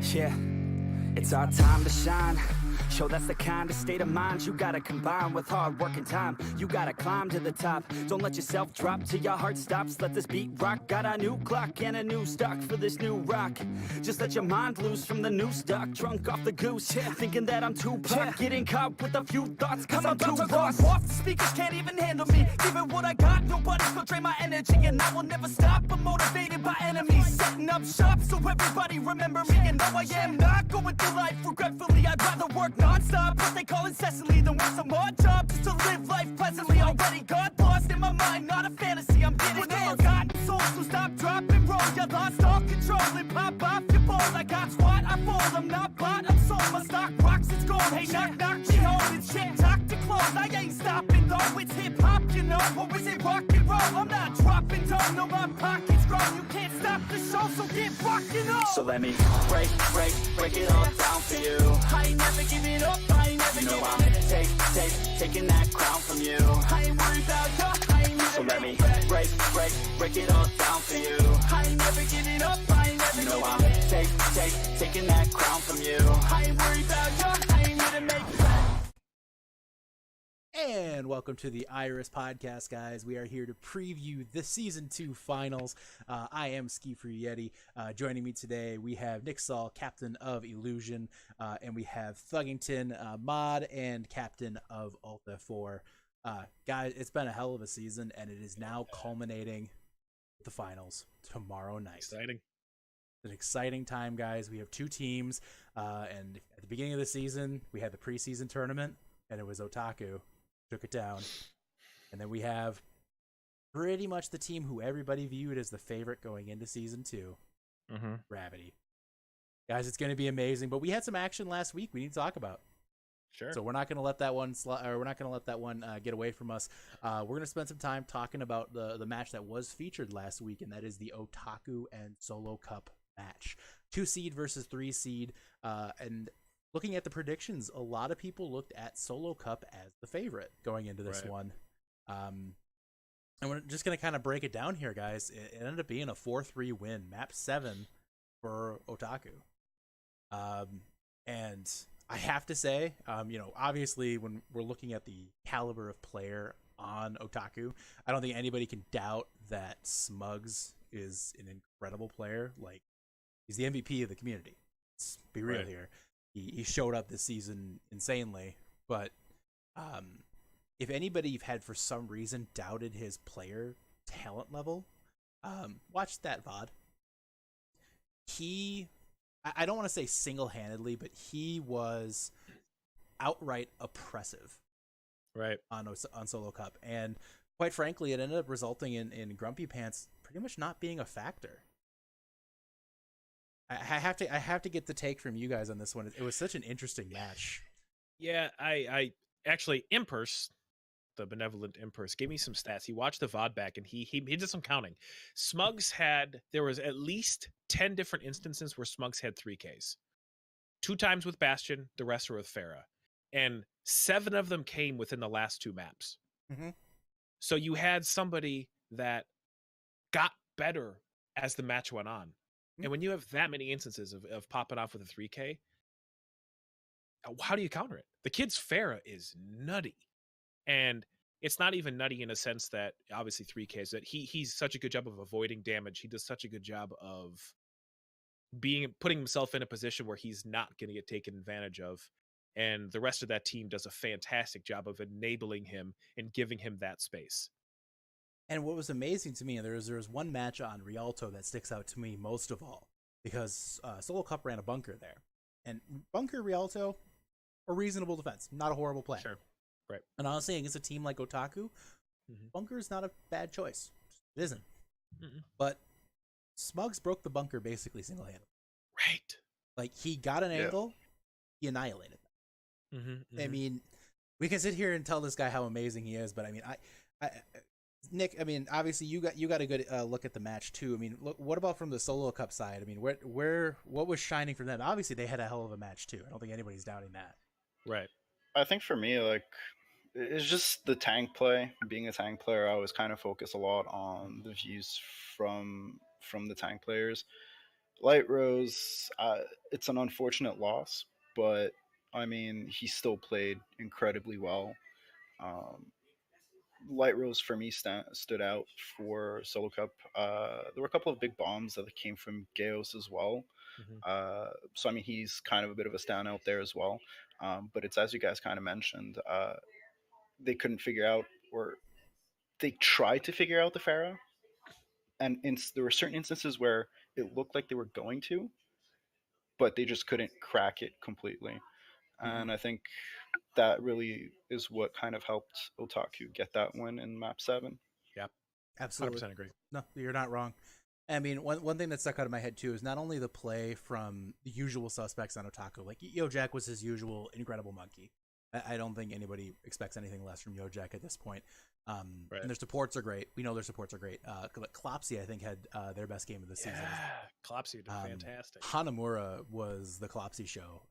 Yeah, it's our time to shine. Show that's the kind of state of mind you gotta combine with hard work and time. You gotta climb to the top. Don't let yourself drop till your heart stops. Let this beat rock. Got a new clock and a new stock for this new rock. Just let your mind loose from the new stock. Drunk off the goose, thinking that I'm too pop. Getting caught with a few thoughts cause I'm too lost. Off the speakers can't even handle me. Giving what I got, nobody's gonna drain my energy. And I will never stop, I'm motivated by enemies. Setting up shop so everybody remember me. And no, I am not going through life regretfully. I'd rather work non-stop, what they call incessantly, than work some more job just to live life pleasantly. Already got lost in my mind, not a fantasy. I'm getting with a forgotten soul, so stop, drop, and roll. You lost all control and pop off your ball. I got squat, I fold. I'm not bought, I'm sold. My stock rocks, it's gold. Hey, knock, knock, she home. It's shit, talk to close. I ain't stopping though. It's hip hop, you know, or is it rock and roll? I'm not dropping down, no, my pocket's grown. You can't stop the show, so get rockin' on. So let me break it all down for you. I ain't never giving up, I ain't never giving up. I'm taking that crown from you. I ain't worried about you, I ain't never. So let me break it all down for you. I ain't never giving up, I ain't never giving up. I'm taking that crown from you. I ain't worried about you, I ain't here to make plans. And welcome to the Iris Podcast, guys. We are here to preview the Season 2 finals. I am Ski Free Yeti. Joining me today, we have Nick Saul, Captain of Illusion, and we have Thuggington, Mod, and Captain of Alta 4. Guys, it's been a hell of a season, and it is now culminating with the finals tomorrow night. Exciting. It's an exciting time, guys. We have two teams, and at the beginning of the season, we had the preseason tournament, and it was Otaku. Took it down. And then we have pretty much the team who everybody viewed as the favorite going into Season 2, Gravity. Guys, it's going to be amazing, but we had some action last week we need to talk about. Sure. So we're not going to let that one get away from us. We're going to spend some time talking about the match that was featured last week, and that is the Otaku and Solo Cup match. 2 seed versus 3 seed, and looking at the predictions, a lot of people looked at Solo Cup as the favorite going into this one. And we're just going to kind of break it down here, guys. It ended up being a 4-3 win, map 7 for Otaku. And I have to say, obviously when we're looking at the caliber of player on Otaku, I don't think anybody can doubt that Smugs is an incredible player. Like, he's the MVP of the community. Let's be real here. He showed up this season insanely, but if anybody you've had for some reason doubted his player talent level, watch that VOD. I don't want to say single-handedly, but he was outright oppressive on Solo Cup. And quite frankly, it ended up resulting in Grumpy Pants pretty much not being a factor. I have to get the take from you guys on this one. It was such an interesting match. Yeah, I actually, Impers, the benevolent Impers, gave me some stats. He watched the VOD back and he did some counting. There was at least 10 different instances where Smugs had 3Ks. 2 times with Bastion, the rest were with Pharah. And 7 of them came within the last 2 maps. Mm-hmm. So you had somebody that got better as the match went on. And when you have that many instances of popping off with a 3K, how do you counter it? The kid's Pharah is nutty. And it's not even nutty in a sense that, obviously 3Ks, that he's such a good job of avoiding damage. He does such a good job of putting himself in a position where he's not going to get taken advantage of. And the rest of that team does a fantastic job of enabling him and giving him that space. And what was amazing to me, there was one match on Rialto that sticks out to me most of all, because Solo Cup ran a bunker there. And bunker Rialto, a reasonable defense, not a horrible play. Sure, right. And honestly, against a team like Otaku, bunker is not a bad choice. It isn't. But Smugs broke the bunker basically single-handedly. Right. Like, he got an angle, he annihilated them. I mean, we can sit here and tell this guy how amazing he is, but I mean, Nick, I mean, obviously you got a good look at the match too. I mean, what about from the Solo Cup side? I mean, what was shining for them? Obviously, they had a hell of a match too. I don't think anybody's doubting that. Right. I think for me, like, it's just the tank play. Being a tank player, I always kind of focus a lot on the views from the tank players. Light Rose, it's an unfortunate loss, but I mean, he still played incredibly well. Um, Light Rose for me stood out for Solo Cup. There were a couple of big bombs that came from Geos as well. Hmm. So I mean, he's kind of a bit of a standout there as well. But it's as you guys kind of mentioned, they couldn't figure out, or they tried to figure out the Pharah, and there were certain instances where it looked like they were going to, but they just couldn't crack it completely. Mm-hmm. And I think that really is what kind of helped Otaku get that win in map 7. Yep. Absolutely. 100% agree. No, you're not wrong. I mean, one thing that stuck out of my head too is not only the play from the usual suspects on Otaku, like Jack was his usual incredible monkey. I don't think anybody expects anything less from Jack at this point. Right. And their supports are great. We know their supports are great. Klopsy, I think, had their best game of the season. Yeah, Klopsy did fantastic. Hanamura was the Klopsy show.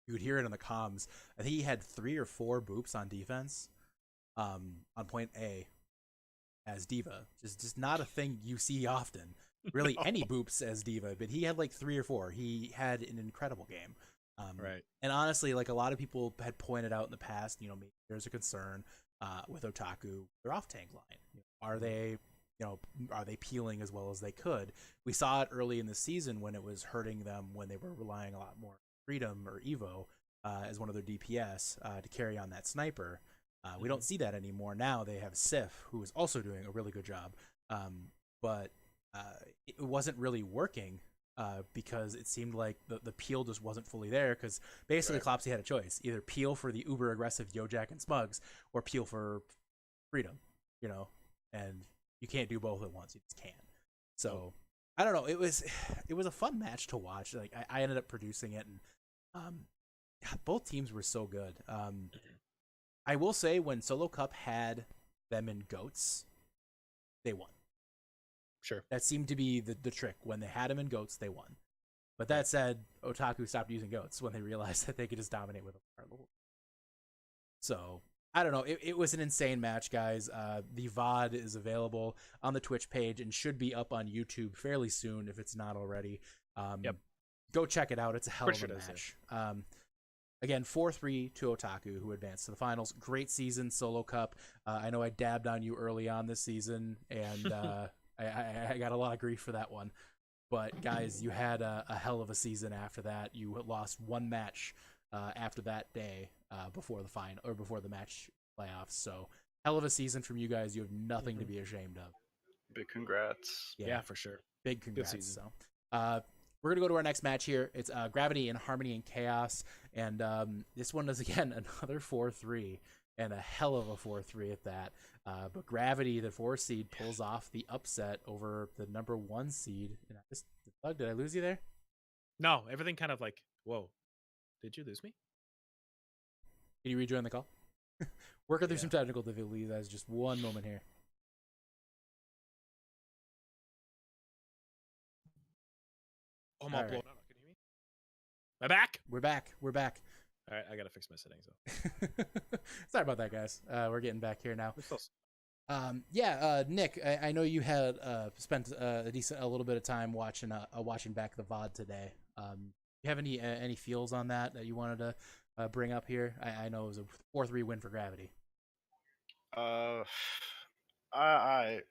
You would hear it in the comms. I think he had 3 or 4 boops on defense on point A as D.Va. Just not a thing you see often. Really, No. any boops as D.Va, but he had like 3 or 4. He had an incredible game. Right. And honestly, like a lot of people had pointed out in the past, maybe there's a concern with Otaku, their off tank line. Are they peeling as well as they could? We saw it early in the season when it was hurting them when they were relying a lot more on Freedom or Evo as one of their DPS to carry on that sniper. We don't see that anymore. Now they have Sif, who is also doing a really good job, but it wasn't really working because it seemed like the peel just wasn't fully there. Because basically, Right. Klopsy had a choice: either peel for the uber aggressive Yojak and Smugs, or peel for Freedom. And you can't do both at once. You just can't. So I don't know. It was a fun match to watch. Like I ended up producing it, and both teams were so good. I will say when Solo Cup had them in goats, they won. Sure. That seemed to be the trick. When they had them in goats, they won. But that said, Otaku stopped using goats when they realized that they could just dominate with a So I don't know. It was an insane match, guys. The VOD is available on the Twitch page and should be up on YouTube fairly soon if it's not already. Yep. Go check it out. It's a hell Pretty of a sure it is, match. Again, 4-3 to Otaku, who advanced to the finals. Great season, Solo Cup. I know I dabbed on you early on this season, and I got a lot of grief for that one. But guys, you had a hell of a season after that. You lost one match after that day before the final or before the match playoffs. So hell of a season from you guys. You have nothing to be ashamed of. Big congrats. Yeah, for sure. Big congrats. season. So we're gonna go to our next match here. It's Gravity and Harmony and Chaos, and this one is again another 4-3 and a hell of a 4-3 at that. But Gravity, the 4 seed, pulls off the upset over the number 1 seed. And Doug, did I lose you there? No, everything kind of like, whoa, did you lose me? Can you rejoin the call? Working through Yeah. some technical difficulties. That's just one moment here. Oh, I'm All all right. blown out. Can you hear me? Am I back? We're back. We're back. All right, I gotta fix my settings though. Sorry about that, guys. We're getting back here now. We're still- Nick, I know you had spent a little bit of time watching back the VOD today. You have any feels on that you wanted to bring up here? I know it was a 4-3 win for Gravity. Uh, I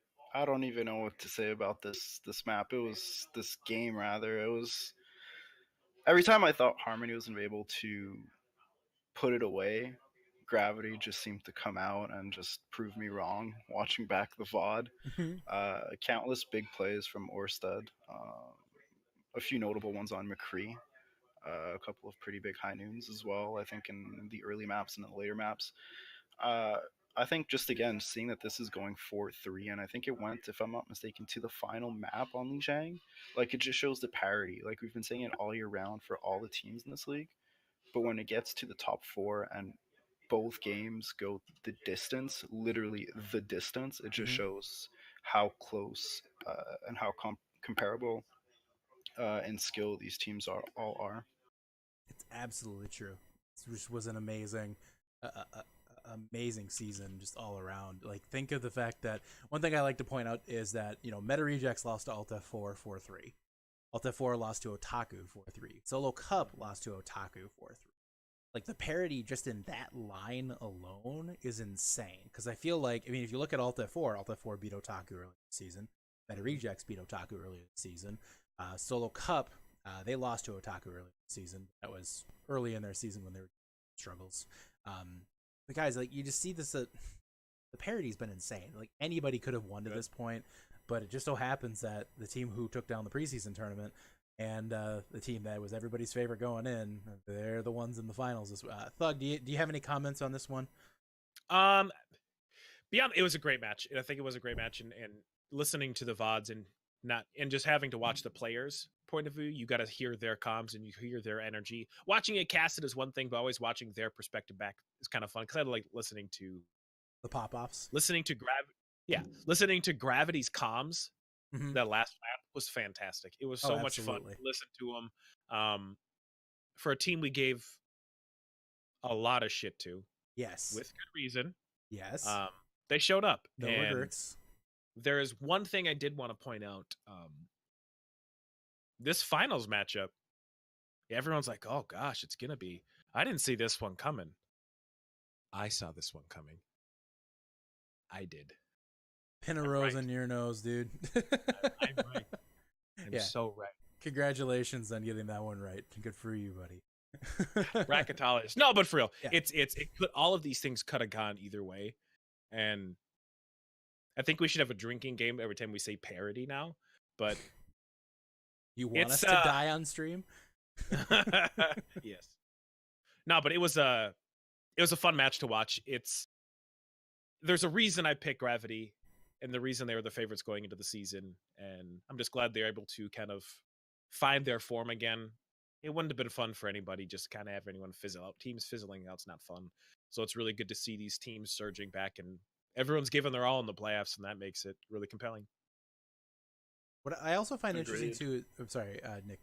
don't even know what to say about this map. It was this game rather. It was every time I thought Harmony was gonna be able to put it away, Gravity just seemed to come out and just prove me wrong. Watching back the VOD, countless big plays from Orsted, a few notable ones on McCree, a couple of pretty big high noons as well. I think in the early maps and the later maps. Uh, I think just again seeing that this is going 4-3, and I think it went, if I'm not mistaken, to the final map on Lijiang. Like it just shows the parity. Like we've been saying it all year round for all the teams in this league, but when it gets to the top 4 and both games go the distance, literally the distance, it just shows how close and how comparable in skill these teams all are. It's absolutely true. This was an amazing season just all around. Like, think of the fact that one thing I like to point out is that Meta Rejects lost to Alta 4-3. Alta 4 lost to Otaku 4-3. Solo Cup lost to Otaku 4-3. Like the parity just in that line alone is insane. Because I feel like, I mean, if you look at Alta 4 beat Otaku earlier this season. Meta Rejects beat Otaku earlier this season. Solo Cup, they lost to Otaku earlier this season. That was early in their season when they were struggles. But guys, like you just see this, the parity's been insane. Like anybody could have won to this point, but it just so happens that the team who took down the preseason tournament and the team that was everybody's favorite going in, they're the ones in the finals. Thug, do you have any comments on this one? Beyond, it was a great match. I think it was a great match, and listening to the VODs and just having to watch the players' point of view, you got to hear their comms and you hear their energy. Watching it casted is one thing, but always watching their perspective back is kind of fun because I like listening to the pop-offs, listening to Gravity's comms. That last lap was fantastic. It was so much fun to listen to them. For a team we gave a lot of shit to, yes, with good reason, yes, they showed up. No regrets. There is one thing I did want to point out. This finals matchup, everyone's like, "Oh gosh, it's gonna be." I didn't see this one coming. I saw this one coming. I did. Pin a rose in your nose, dude. I'm right. I'm so right. Congratulations on getting that one right. Good for you, buddy. Bracketologist. No, but for real, it could, all of these things could have gone either way, and I think we should have a drinking game every time we say parody now. But you want us to die on stream? Yes. No, but it was a fun match to watch. There's a reason I picked Gravity, and the reason they were the favorites going into the season, and I'm just glad they're able to kind of find their form again. It wouldn't have been fun for anybody just kind of have anyone fizzle out. Teams fizzling out's not fun. So it's really good to see these teams surging back, and everyone's giving their all in the playoffs, and that makes it really compelling. What I also find interesting too. I'm sorry, Nick.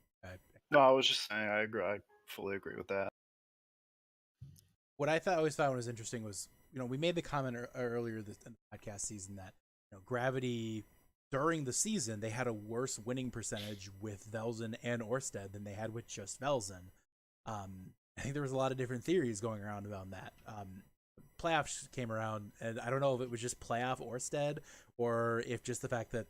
No, I was just saying I agree. I fully agree with that. What I always thought was interesting was, we made the comment earlier in the podcast season that Gravity during the season they had a worse winning percentage with Velzen and Orsted than they had with just Velzen. I think there was a lot of different theories going around about that. Playoffs came around, and I don't know if it was just playoff Orsted or if just the fact that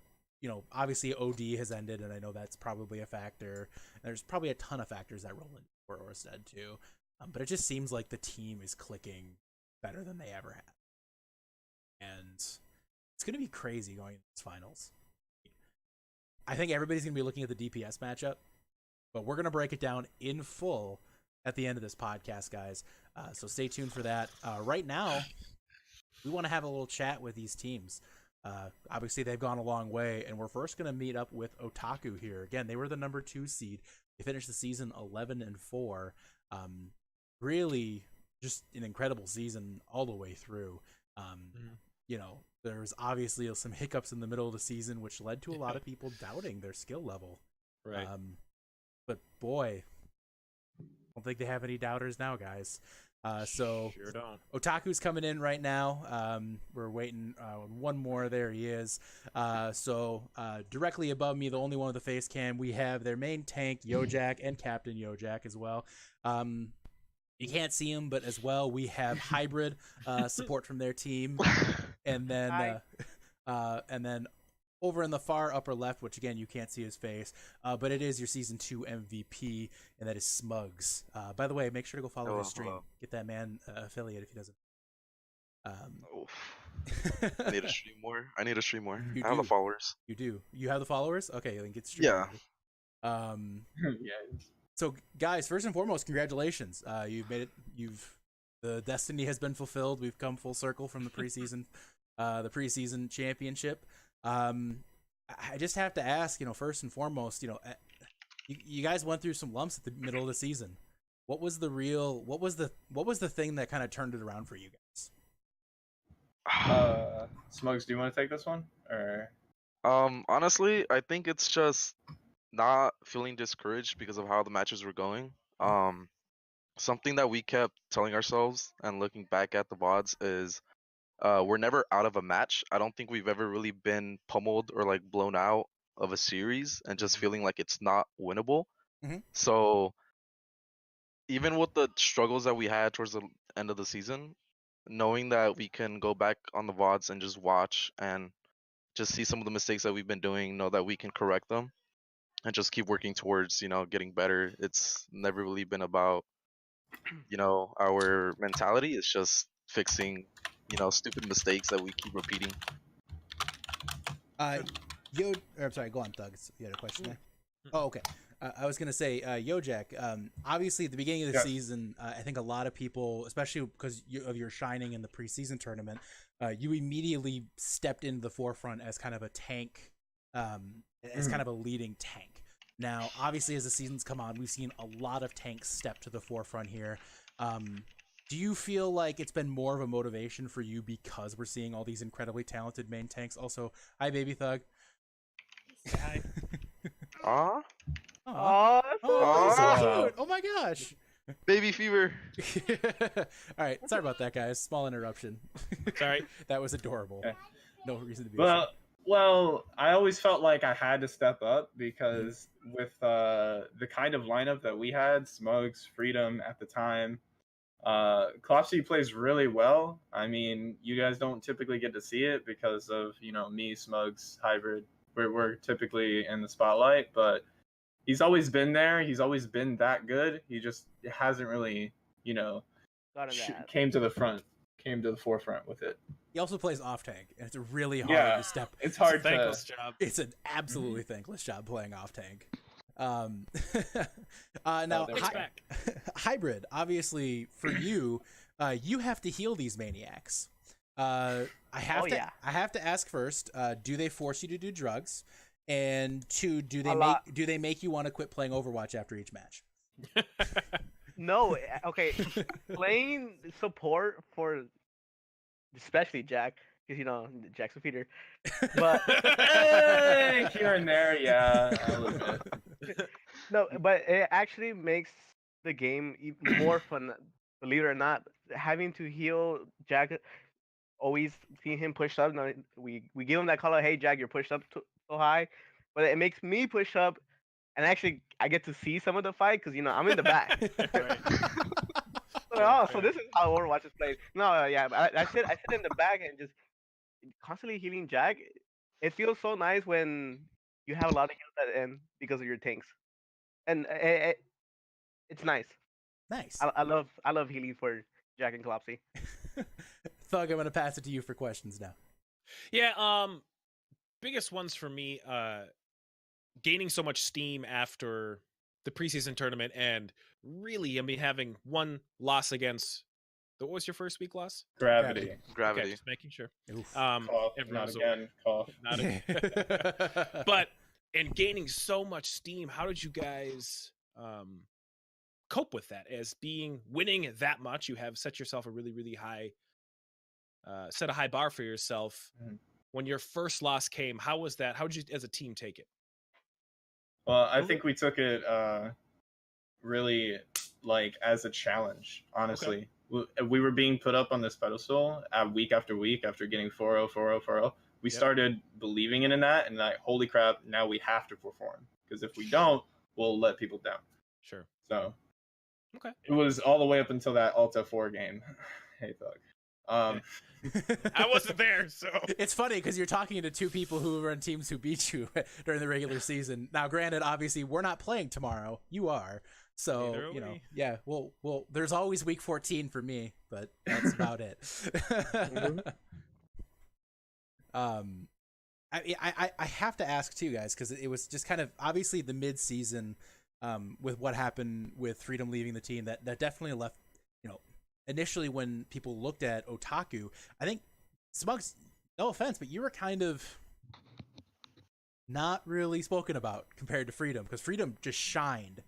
obviously OD has ended, and I know that's probably a factor. There's probably a ton of factors that roll in for Orsted too, but it just seems like the team is clicking better than they ever have, and it's going to be crazy going into these finals. I think everybody's going to be looking at the DPS matchup, but we're going to break it down in full at the end of this podcast, guys. So stay tuned for that. Right now, we want to have a little chat with these teams. Obviously, they've gone a long way, and we're first going to meet up with Otaku here. Again, they were the number 2 seed. They finished the season 11-4. Really, just an incredible season all the way through. There was obviously some hiccups in the middle of the season, which led to a lot of people doubting their skill level. Right. But boy, I don't think they have any doubters now, guys. So sure don't. Otaku's coming in right now. We're waiting one more. There he is. So directly above me, the only one with the face cam, we have their main tank, Yojak, and Captain Yojak as well. You can't see him, but as well, we have hybrid support from their team. And then over in the far upper left, which again, you can't see his face, but it is your Season 2 MVP, and that is Smugs. By the way, make sure to go follow his stream. Hello. Get that man affiliate if he doesn't. I need to stream more. I have the followers. You do. You have the followers? Okay, then get streaming. Yeah. So, guys, first and foremost, congratulations. You've made it. The destiny has been fulfilled. We've come full circle from the preseason, championship. I just have to ask, first and foremost, you guys went through some lumps at the middle of the season. What was the thing that kind of turned it around for you guys? Smugs, do you want to take this one? Or honestly, I think it's just not feeling discouraged because of how the matches were going. Something that we kept telling ourselves and looking back at the VODs is we're never out of a match. I don't think we've ever really been pummeled or like blown out of a series and just feeling like it's not winnable. Mhm. So even with the struggles that we had towards the end of the season, knowing that we can go back on the VODs and just watch and just see some of the mistakes that we've been doing, know that we can correct them and just keep working towards, getting better. It's never really been about, our mentality. It's just fixing, stupid mistakes that we keep repeating. I'm sorry, go on, Thug. You had a question there? Oh, okay. I was gonna say, Jack. Obviously, at the beginning of the season, I think a lot of people, especially because of your shining in the preseason tournament, you immediately stepped into the forefront as kind of a tank, as kind of a leading tank. Now, obviously, as the seasons come on, we've seen a lot of tanks step to the forefront here. Do you feel like it's been more of a motivation for you because we're seeing all these incredibly talented main tanks? Also, hi, Baby Thug. Hi. Aw, Oh, that's so Aw. cute. Oh my gosh. baby fever. All right, sorry about that, guys. Small interruption. Sorry. That was adorable. Okay. No reason to be. Well, I always felt like I had to step up because with the kind of lineup that we had, Smugs, Freedom at the time, Klopsy plays really well. I mean, you guys don't typically get to see it because of, me, Smugs, Hybrid. We're typically in the spotlight, but he's always been there. He's always been that good. He just hasn't really, came to the forefront with it. He also plays off tank, and it's really hard Yeah, to step. it's hard to. Thankless job. It's an absolutely thankless job playing off tank. Now, It's back. Hybrid, obviously for you, you have to heal these maniacs. I have to ask first, do they force you to do drugs? And two, do they make you want to quit playing Overwatch after each match? No, okay. Playing support for especially Jack, because Jack's a feeder. But Here and there, yeah, I'll admit. no, but it actually makes the game even more fun. Believe it or not, having to heal Jack, always seeing him push up. Now we give him that call out, hey Jack, you're pushed up so high, but it makes me push up, and actually I get to see some of the fight because I'm in the back. So this is how Overwatch is played. No, yeah, I sit in the back and just constantly healing Jack. It feels so nice when you have a lot of heals at the end because of your tanks, and it's nice. Nice. I love healing for Jack and Klopsy. Thug, I'm gonna pass it to you for questions now. Yeah, biggest ones for me, gaining so much steam after the preseason tournament, and really, having one loss against. What was your first week loss? Gravity. Okay, just making sure. Oof. Cough, not everyone's again. Cough. Not again. But and gaining so much steam, how did you guys cope with that? As winning that much, you have set yourself a really, really high, set a high bar for yourself. Mhm. When your first loss came, how was that? How did you, as a team, take it? Well, I think we took it really as a challenge. Honestly, we were being put up on this pedestal week after week after getting 4-0, 4-0, 4-0. We started believing in that, and holy crap, now we have to perform, because if we don't, we'll let people down. Sure. So, okay, it was all the way up until that Alta 4 game. Hey, Thug. I wasn't there, so it's funny because you're talking to two people who were on teams who beat you during the regular season. Now, granted, obviously, we're not playing tomorrow. You are. So, yeah, well, there's always week 14 for me, but that's about it. I have to ask too, guys, because it was just kind of obviously the mid-season with what happened with Freedom leaving the team that definitely left, initially when people looked at Otaku, I think Smugs, no offense, but you were kind of not really spoken about compared to Freedom, because Freedom just shined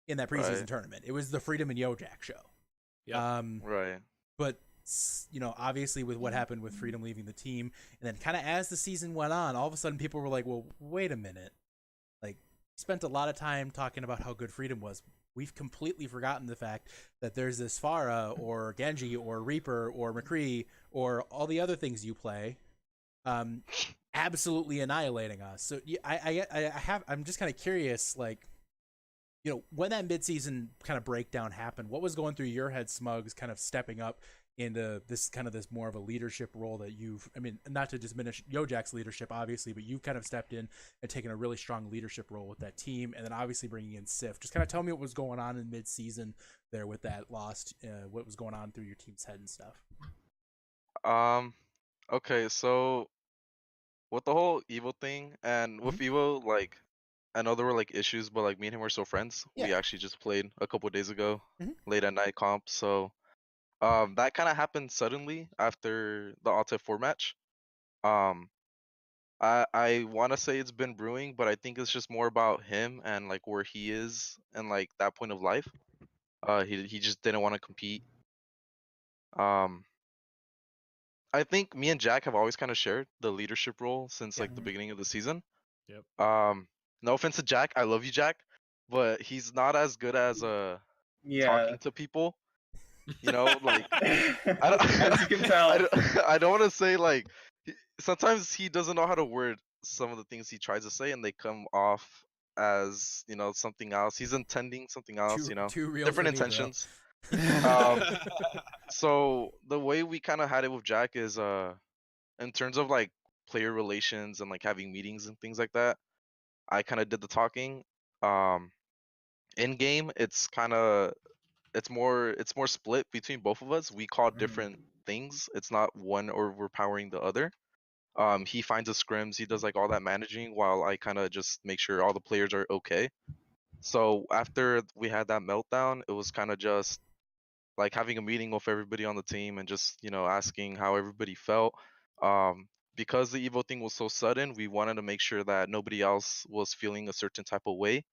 in that preseason tournament. It was the Freedom and Jack show. Yeah. Right. But obviously with what happened with Freedom leaving the team, and then kind of as the season went on, all of a sudden people were like, well, wait a minute. Like, we spent a lot of time talking about how good Freedom was. We've completely forgotten the fact that there's this Pharah or Genji or Reaper or McCree or all the other things you play absolutely annihilating us. So yeah, I'm just kind of curious, like, you know, when that midseason kind of breakdown happened, what was going through your head, Smugs, kind of stepping up into this more of a leadership role that you've, I mean, not to diminish Yojak's leadership, obviously, but you've kind of stepped in and taken a really strong leadership role with that team, and then obviously bringing in Sif. Just kind of tell me what was going on in mid-season there with that lost, what was going on through your team's head and stuff. Okay, so with the whole Evo thing, and with Evo, like, I know there were like issues, but like me and him were still friends. We Yeah. actually just played a couple days ago, Mhm. late at night comp. So that kind of happened suddenly after the Alta 4 match. Um, I want to say it's been brewing, but I think it's just more about him and like where he is and like that point of life. He just didn't want to compete. Um, I think me and Jack have always kind of shared the leadership role since Yeah. like the beginning of the season. Yep. No offense to Jack, I love you, Jack, but he's not as good as Yeah. talking to people. You know, like I don't, As you can tell. I don't want to say like sometimes he doesn't know how to word some of the things he tries to say, and they come off as, you know, something else. He's intending something else. You know, Too real different for me, bro. intentions. Um, so the way we kind of had it with Jack is in terms of like player relations and like having meetings and things like that, I kind of did the talking. Um, in game, it's more split between both of us. We call different things. It's not one overpowering the other. He finds the scrims, he does like all that managing, while I kind of just make sure all the players are okay. So after we had that meltdown, it was kind of just like having a meeting with everybody on the team and just, you know, asking how everybody felt. Because the Evo thing was so sudden, we wanted to make sure that nobody else was feeling a certain type of way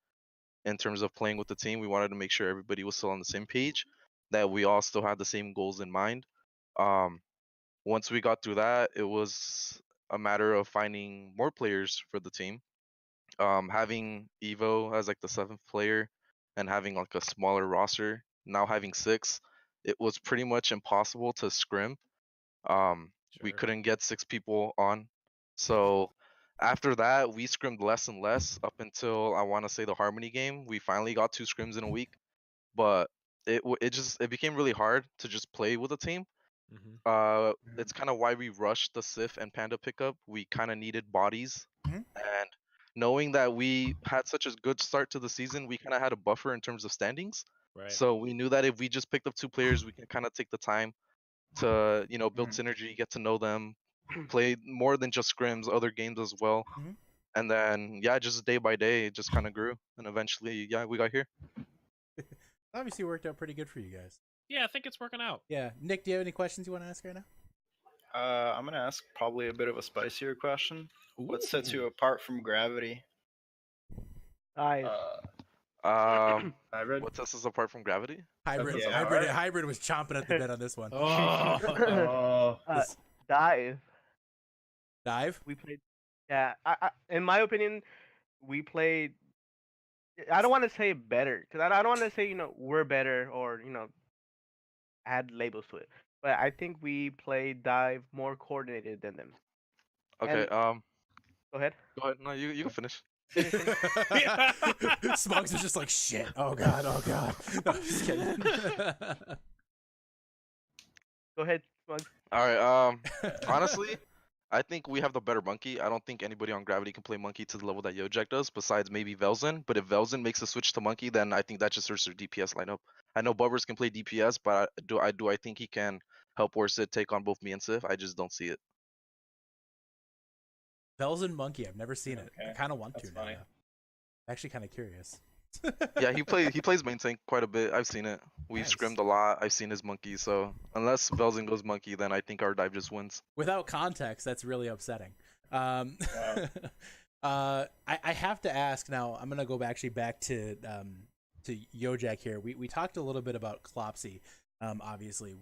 in terms of playing with the team. We wanted to make sure everybody was still on the same page, that we all still had the same goals in mind. Um, Once we got through that, it was a matter of finding more players for the team. Having Evo as like the seventh player and having like a smaller roster, now having six, it was pretty much impossible to scrim. We Sure. couldn't get six people on. So after that, we scrimmed less and less up until I want to say the Harmony game. We finally got two scrims in a week, but it became really hard to just play with a team. It's kind of why we rushed the Sif and Panda pickup. We kind of needed bodies, Mhm. and knowing that we had such a good start to the season, we kind of had a buffer in terms of standings. Right. So we knew that if we just picked up two players, we can kind of take the time to, you know, build synergy, get to know them, play more than just scrims, other games as well. Mhm. And then yeah, just day by day, it just kind of grew, and eventually, yeah, we got here. Obviously worked out pretty good for you guys. Yeah, I think it's working out. Yeah. Nick, do you have any questions you want to ask right now? I'm gonna ask probably a bit of a spicier question. What sets you apart from Gravity? I Hybrid. What sets us apart from Gravity? Hybrid, Yeah. hybrid was chomping at the bit on this one. Oh. Dive. Dive. We played. Yeah, in my opinion, we played. I don't want to say better because I don't want to say we're better or add labels to it. But I think we played dive more coordinated than them. Okay. And go ahead. Go ahead. No, you can finish. Finish. Smugs was just like shit. Oh god. Oh god. No, just kidding. Go ahead, Smugs. All right. Honestly, I think we have the better monkey. I don't think anybody on Gravity can play monkey to the level that Yojek does, besides maybe Velzen. But if Velzen makes a switch to monkey, then I think that just hurts their DPS lineup. I know Bubbers can play DPS, but I think he can help Orsid take on both me and Sif. I just don't see it. Velzen Monkey. I've never seen it. I Okay, kind of want that's to funny. now. I'm actually kind of curious. Yeah, he plays main tank quite a bit. I've seen it. We've Nice. scrimmed a lot. I've seen his monkey. So unless Velzen goes monkey, then I think our dive just wins. Without context, that's really upsetting. Wow. I have to ask now. I'm gonna go actually back to Yojak here. We talked a little bit about Klopsy. Obviously,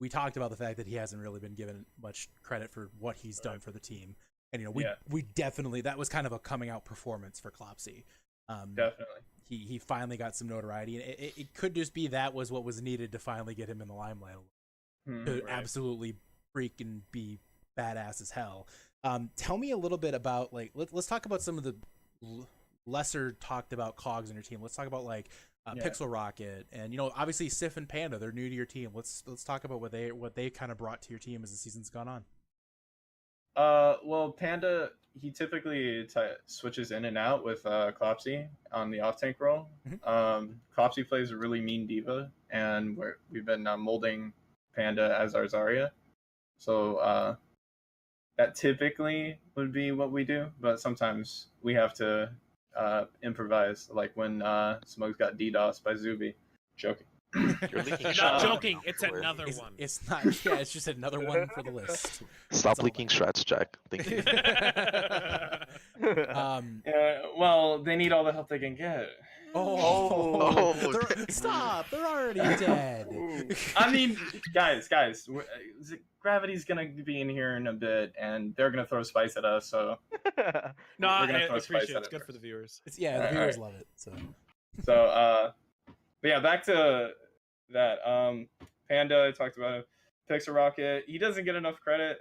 we talked about the fact that he hasn't really been given much credit for what he's done for the team, and we definitely, that was kind of a coming out performance for Klopsy. Definitely. He finally got some notoriety, and it could just be that was what was needed to finally get him in the limelight to absolutely freaking be badass as hell. Tell me a little bit about like let's talk about some of the lesser talked about cogs in your team. Let's talk about like Pixel Rocket and obviously Sif and Panda. They're new to your team. Let's talk about what they kind of brought to your team as the season's gone on. Well, Panda, he typically switches in and out with Clopsy on the off tank role. Clopsy plays a really mean diva, and we've been molding Panda as our Zarya. So that typically would be what we do, but sometimes we have to improvise, like when Smug's got DDoS by Zuby. Joking. You're leaking Not shots. joking. It's Boy. another one. It's not. Yeah, it's just another one for the list. Stop all leaking strats, Jack. Thank you. Well, they need all the help they can get. Stop! They're already dead. I mean, guys, Gravity's gonna be in here in a bit, and they're gonna throw spice at us. So No, We're gonna I throw spice appreciate it. at It's it good for first. the viewers. The Alright, viewers alright. love it. So but yeah, back to that. Panda, I talked about him. Pixel Rocket, he doesn't get enough credit.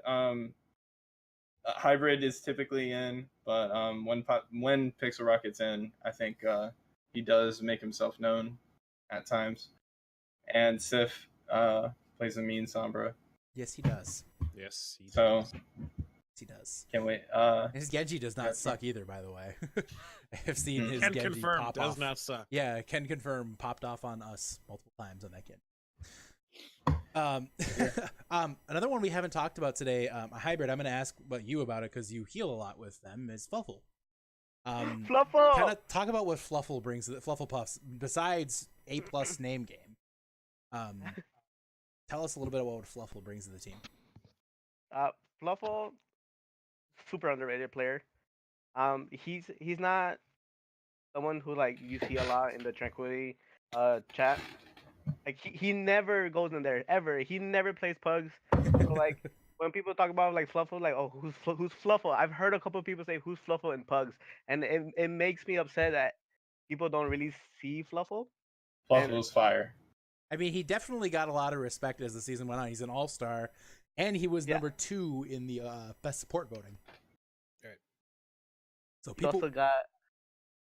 Hybrid is typically in, but when Pixel Rocket's in, I think he does make himself known at times. And Sif plays a mean Sombra. yes, he does. Yes. He So does. He does. can't wait. His Genji does not suck either, by the way. I've seen his Can Genji confirm pop does off. not suck. Yeah, can confirm popped off on us multiple times on that kid. Another one we haven't talked about today, a hybrid. I'm going to ask about you about it because you heal a lot with them. Is Fluffle. Fluffle. Kind of talk about what Fluffle brings to the Fluffle Puffs besides A+ name game. Tell us a little bit about what Fluffle brings to the team. Fluffle, super underrated player. He's not someone who like you see a lot in the Tranquility chat. Like he never goes in there ever. He never plays pugs. So like when people talk about like Fluffle, like who's Fluffle? I've heard a couple of people say who's Fluffle in pugs, and it makes me upset that people don't really see Fluffle. Fluffle's fire. I mean, he definitely got a lot of respect as the season went on. He's an all-star, and he was number 2 in the best support voting. Right. So He people. also got.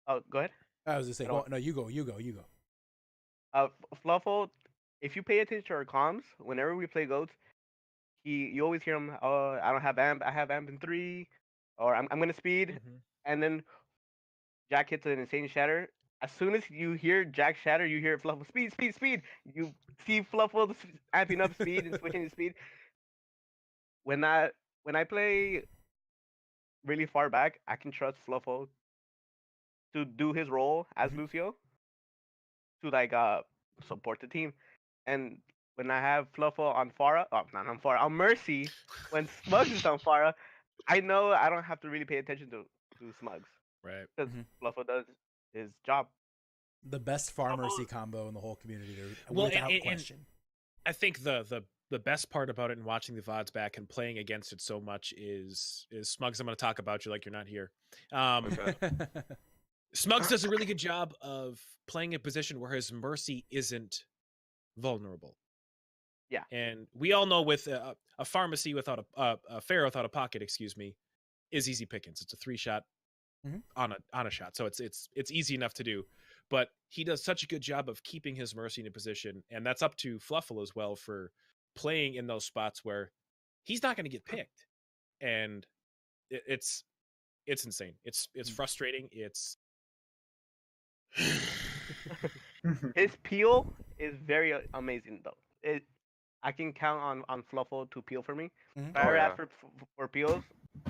Oh, go ahead. I was just saying. No, you go. Fluffle, if you pay attention to our comms, whenever we play goats, you always hear him. Oh, I don't have amp. I have amp in 3, or I'm gonna speed, and then Jack hits an insane shatter. As soon as you hear Jack shatter, you hear Fluffle speed. You see Fluffle amping up speed and switching to speed. When I play really far back, I can trust Fluffle to do his role as Lucio to like support the team. And when I have Fluffle on Pharah, not on Pharah, on Mercy, when Smugs is on Pharah, I know I don't have to really pay attention to Smugs. Right. Because Fluffle does his job. The best Far Mercy combo in the whole community, Well, without and question. I think the best part about it and watching the VODs back and playing against it so much is Smugs. I'm going to talk about you like you're not here. Smugs does a really good job of playing a position where his Mercy isn't vulnerable. Yeah. And we all know with a pharmacy without a Pharaoh without a pocket, excuse me, is easy pickings. It's a 3-shot on a shot. So it's easy enough to do. But he does such a good job of keeping his Mercy in a position, and that's up to Fluffle as well for playing in those spots where he's not going to get picked. And it's insane. It's frustrating. It's His peel is very amazing though. I can count on Fluffle to peel for me. If I ever ask for peels,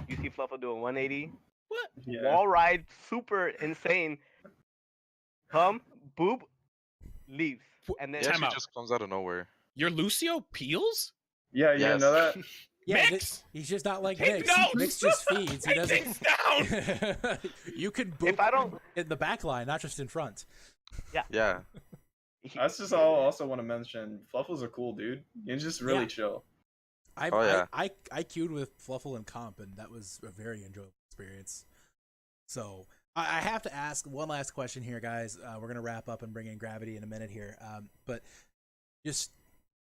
you see Fluffle doing 180. what? Yeah. Wall ride, super insane. Come, boop, leaves. And then Yeah, Time she out. just comes out of nowhere. Your Lucio peels? Yeah, you didn't know that? Yeah, Mix? he's just not like Take Mix. notes! Mix just feeds. He Take doesn't. things down! You can boop if I don't, in the back line, not just in front. Yeah. I just also want to mention Fluffle's a cool dude. He's just really chill. I queued with Fluffle and Comp, and that was a very enjoyable experience. So I have to ask one last question here, guys. We're gonna wrap up and bring in Gravity in a minute here. But just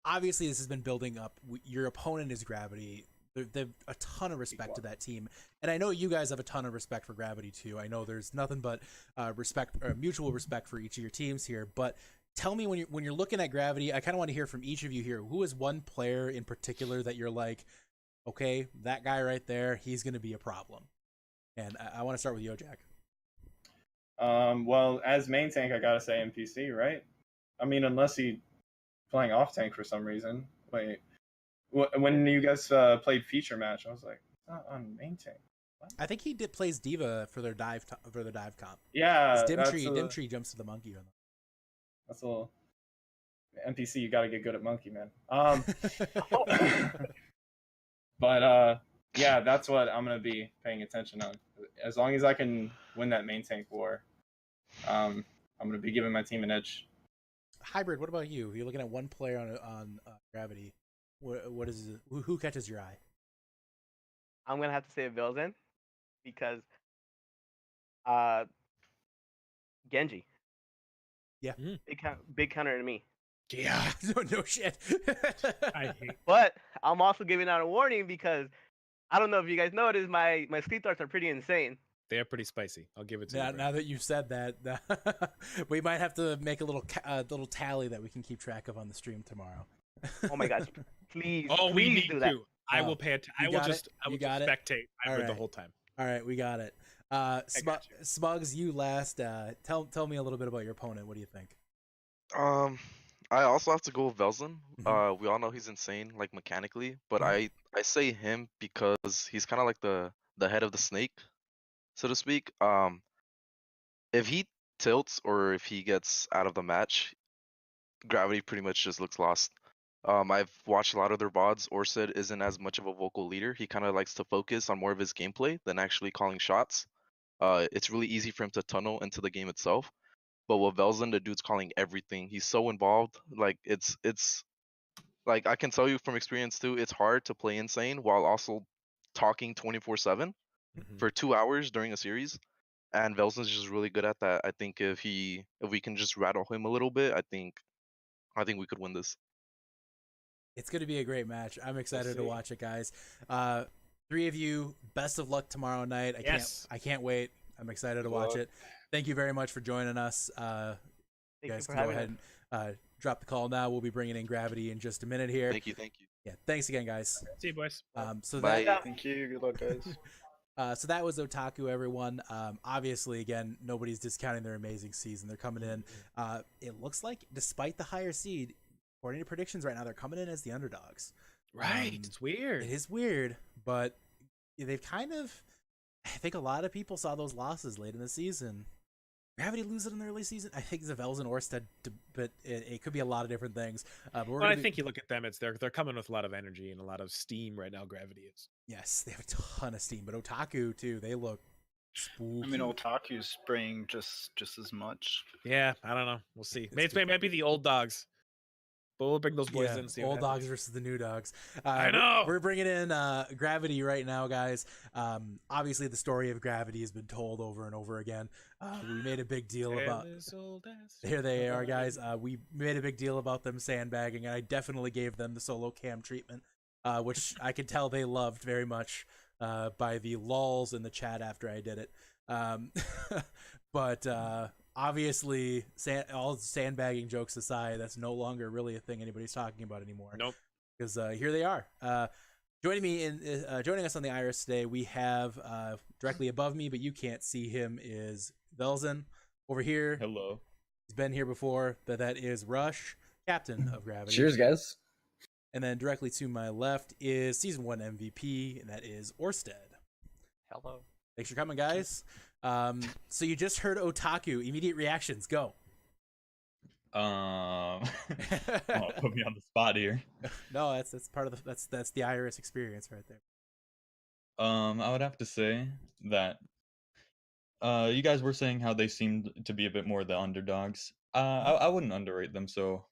obviously this has been building up. Your opponent is Gravity. They've a ton of respect to that team, and I know you guys have a ton of respect for Gravity too. I know there's nothing but respect, or mutual respect for each of your teams here. But tell me, when you're looking at Gravity, I kind of want to hear from each of you here. Who is one player in particular that you're like, okay, that guy right there, he's going to be a problem? And I want to start with Yojak. Well, as main tank, I gotta say NPC, right? I mean, unless he playing off tank for some reason. Wait, when you guys played feature match, I was like, it's not on main tank. What? I think he plays Diva for their dive comp. Yeah, Dimtree jumps to the monkey. That's a little NPC. You gotta get good at monkey, man. But yeah, that's what I'm gonna be paying attention on. As long as I can win that main tank war, I'm gonna be giving my team an edge. Hybrid, what about you? You're looking at one player on Gravity. What is it? Who catches your eye? I'm gonna have to say Vilzen because Genji. Yeah. Big counter to me. Yeah. No shit. I hate. But I'm also giving out a warning because I don't know if you guys noticed, my sleep darts are pretty insane. They are pretty spicy. I'll give it to you. Now that you've said that, we might have to make a little tally that we can keep track of on the stream tomorrow. Oh my gosh! Please, Oh, we please need do that. to. I will pay it. I will just spectate All the whole time. All right, we got it. Smugs, you last. Tell me a little bit about your opponent. What do you think? I also have to go with Velzen. We all know he's insane, like mechanically, but I say him because he's kind of like the head of the snake, so to speak. If he tilts or if he gets out of the match, Gravity pretty much just looks lost. I've watched a lot of their VODs. Orsted isn't as much of a vocal leader. He kind of likes to focus on more of his gameplay than actually calling shots. It's really easy for him to tunnel into the game itself. But with Velzen, the dude's calling everything. He's so involved. Like it's like I can tell you from experience too. It's hard to play insane while also talking 24/7 for 2 hours during a series. And Velzen's just really good at that. I think if we can just rattle him a little bit, I think we could win this. It's going to be a great match. I'm excited to watch it, guys. Three of you, best of luck tomorrow night. I can't wait. I'm excited to watch it. Thank you very much for joining us. You guys can go ahead and drop the call now. We'll be bringing in Gravity in just a minute here. Thank you. Yeah, thanks again, guys. See you, boys. Bye. Thank you. Good luck, guys. So that was Otaku, everyone. Obviously, again, nobody's discounting their amazing season. They're coming in. It looks like, despite the higher seed, according to predictions right now, they're coming in as the underdogs. Right. It's weird. It is weird, but they've kind of... I think a lot of people saw those losses late in the season. Gravity lose it in the early season. I think Zavels and Orsted, but it could be a lot of different things. But I think you look at them; they're coming with a lot of energy and a lot of steam right now. Gravity is. Yes, they have a ton of steam, but Otaku too. They look spooky. I mean, Otaku's spraying just as much. Yeah, I don't know. We'll see. It might be the old dogs. But we'll bring those boys in. See old dogs versus the new dogs. I know. We're bringing in Gravity right now, guys. Obviously, the story of Gravity has been told over and over again. We made a big deal about. Here they are, guys. We made a big deal about them sandbagging, and I definitely gave them the solo cam treatment, which I could tell they loved very much by the lulls in the chat after I did it. But obviously, all sandbagging jokes aside, that's no longer really a thing anybody's talking about anymore. Nope. Because here they are. Joining us on the Iris today, we have directly above me, but you can't see him, is Velzen. Over here, hello. He's been here before, but that is Rush, captain of Gravity. Cheers, guys. And then directly to my left is Season 1 MVP, and that is Orsted. Hello. Thanks for coming, guys. So you just heard Otaku. Immediate reactions, go. Oh, put me on the spot here. No, that's part of that's the Iris experience right there. I would have to say that you guys were saying how they seemed to be a bit more the underdogs. I wouldn't underrate them so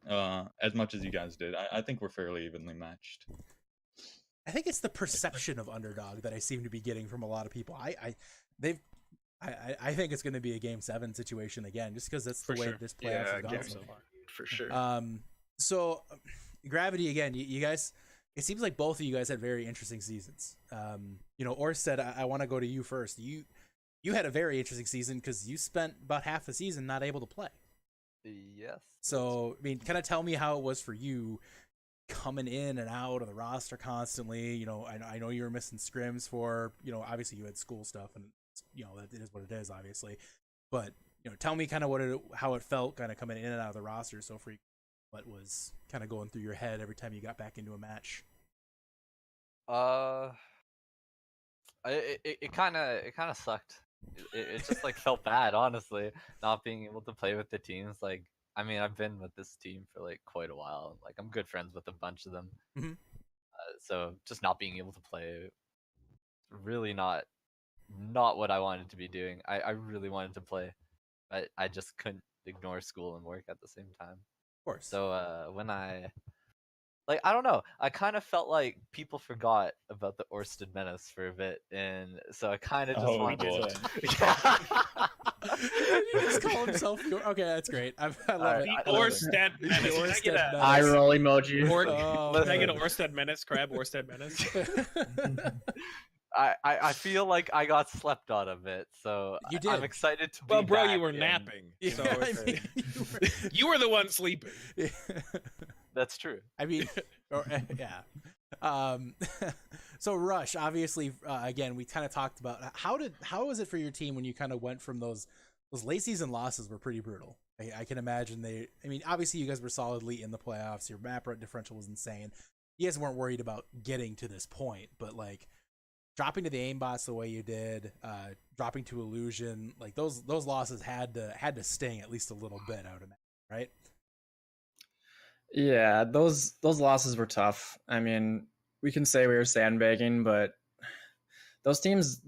as much as you guys did. I think we're fairly evenly matched. I think it's the perception of underdog that I seem to be getting from a lot of people. I think it's going to be a Game 7 situation again, just because that's the way this playoffs have gone so far. For sure. So Gravity again. You guys, it seems like both of you guys had very interesting seasons. You know, Orsted, I want to go to you first. You had a very interesting season because you spent about half the season not able to play. Yes. So, I mean, kind of tell me how it was for you coming in and out of the roster constantly. You know, I know you were missing scrims for, you know, obviously you had school stuff and, you know, that is what it is, obviously. But, you know, tell me kind of how it felt kind of coming in and out of the roster so for you, what was kind of going through your head every time you got back into a match. It kind of sucked. It just like felt bad, honestly, not being able to play with the teams. Like, I mean, I've been with this team for like quite a while. Like, I'm good friends with a bunch of them. Mm-hmm. So just not being able to play, really not what I wanted to be doing. I really wanted to play, but I just couldn't ignore school and work at the same time. Of course. So when I don't know, I kind of felt like people forgot about the Orsted Menace for a bit, and so I kind of just wanted to. He just call himself. Okay, that's great. I love it. The Orsted Menace. Can I get a eye roll emoji. Can I get an Orsted Menace? Crab Orsted Menace. I feel like I got slept on a bit, so you did. I'm excited to be Well, bro, back you were and- napping. Yeah, So I mean, you were the one sleeping. That's true. I mean, yeah. So Rush, obviously, again, we kind of talked about how was it for your team when you kind of went from those late season losses were pretty brutal. I can imagine I mean, obviously you guys were solidly in the playoffs. Your map rate differential was insane. You guys weren't worried about getting to this point, but like dropping to the aimbots the way you did, dropping to illusion, like those losses had to sting at least a little bit, I would imagine, right? Yeah, those losses were tough. I mean, we can say we were sandbagging, but those teams,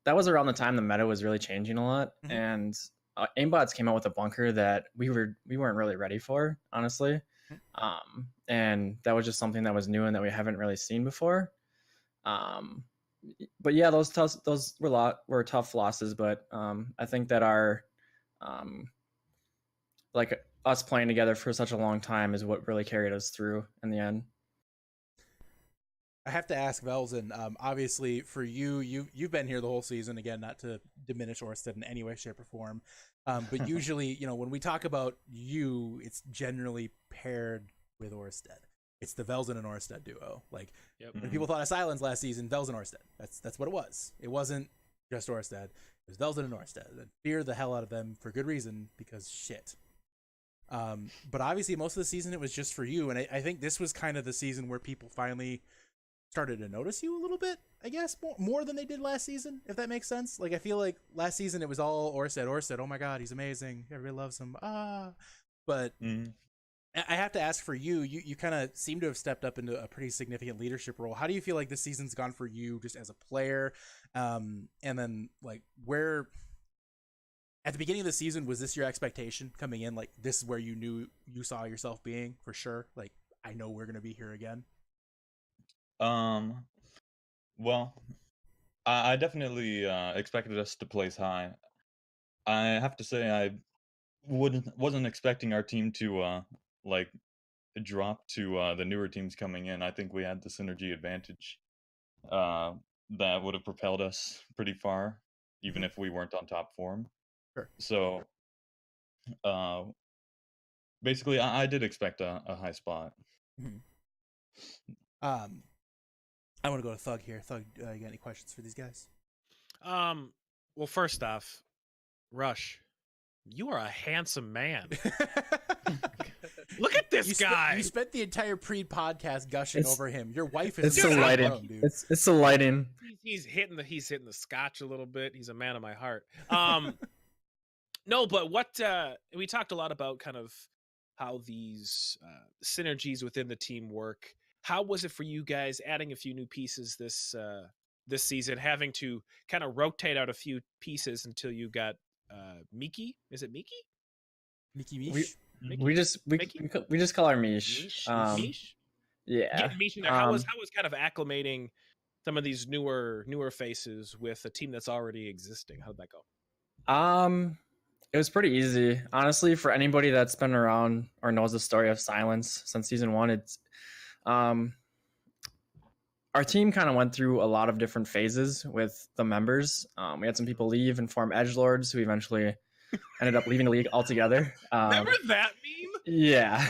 that was around the time the meta was really changing a lot, Mhm. and aimbots came out with a bunker that we weren't really ready for, honestly. And that was just something that was new and that we haven't really seen before. But yeah, those were tough losses, but I think that our like us playing together for such a long time is what really carried us through in the end. I have to ask Velzen, obviously for you've been here the whole season, again, not to diminish Orsted in any way, shape, or form. But usually, you know, when we talk about you, it's generally paired with Orsted. It's the Velzen and Orsted duo. Like when people thought of Silence last season, Velzen Orsted. That's what it was. It wasn't just Orsted. It was Velzen and Orsted. And fear the hell out of them for good reason, because shit. But obviously most of the season it was just for you, and I think this was kind of the season where people finally started to notice you a little bit, I guess, more than they did last season, if that makes sense. Like I feel like last season it was all Orsted, oh my god, he's amazing, everybody loves him, but I have to ask for you kind of seem to have stepped up into a pretty significant leadership role. How do you feel like this season's gone for you just as a player? And then like where at the beginning of the season, was this your expectation coming in? Like this is where you saw yourself being for sure? Like, I know we're going to be here again. Well, I definitely expected us to place high. I have to say I wasn't expecting our team to like drop to the newer teams coming in. I think we had the synergy advantage that would have propelled us pretty far, even if we weren't on top form. Sure. So basically, I did expect a high spot. I want to go to Thug here. Thug, you got any questions for these guys? Well, first off, Rush, you are a handsome man. Look at this guy. You spent the entire pre-podcast gushing over him. Your wife is It's the lighting. room, dude. It's the lighting. He's hitting the scotch a little bit. He's a man of my heart. No, but what we talked a lot about kind of how these synergies within the team work. How was it for you guys adding a few new pieces this season, having to kind of rotate out a few pieces until you got Miki? Is it Miki? Miki Mish? We just call her Mish. Mish? Yeah. Mish in there. How was kind of acclimating some of these newer faces with a team that's already existing? How'd that go? It was pretty easy, honestly, for anybody that's been around or knows the story of Silence since season 1. It's our team kind of went through a lot of different phases with the members. We had some people leave and form edgelords who eventually ended up leaving the league altogether. Remember that meme? Yeah.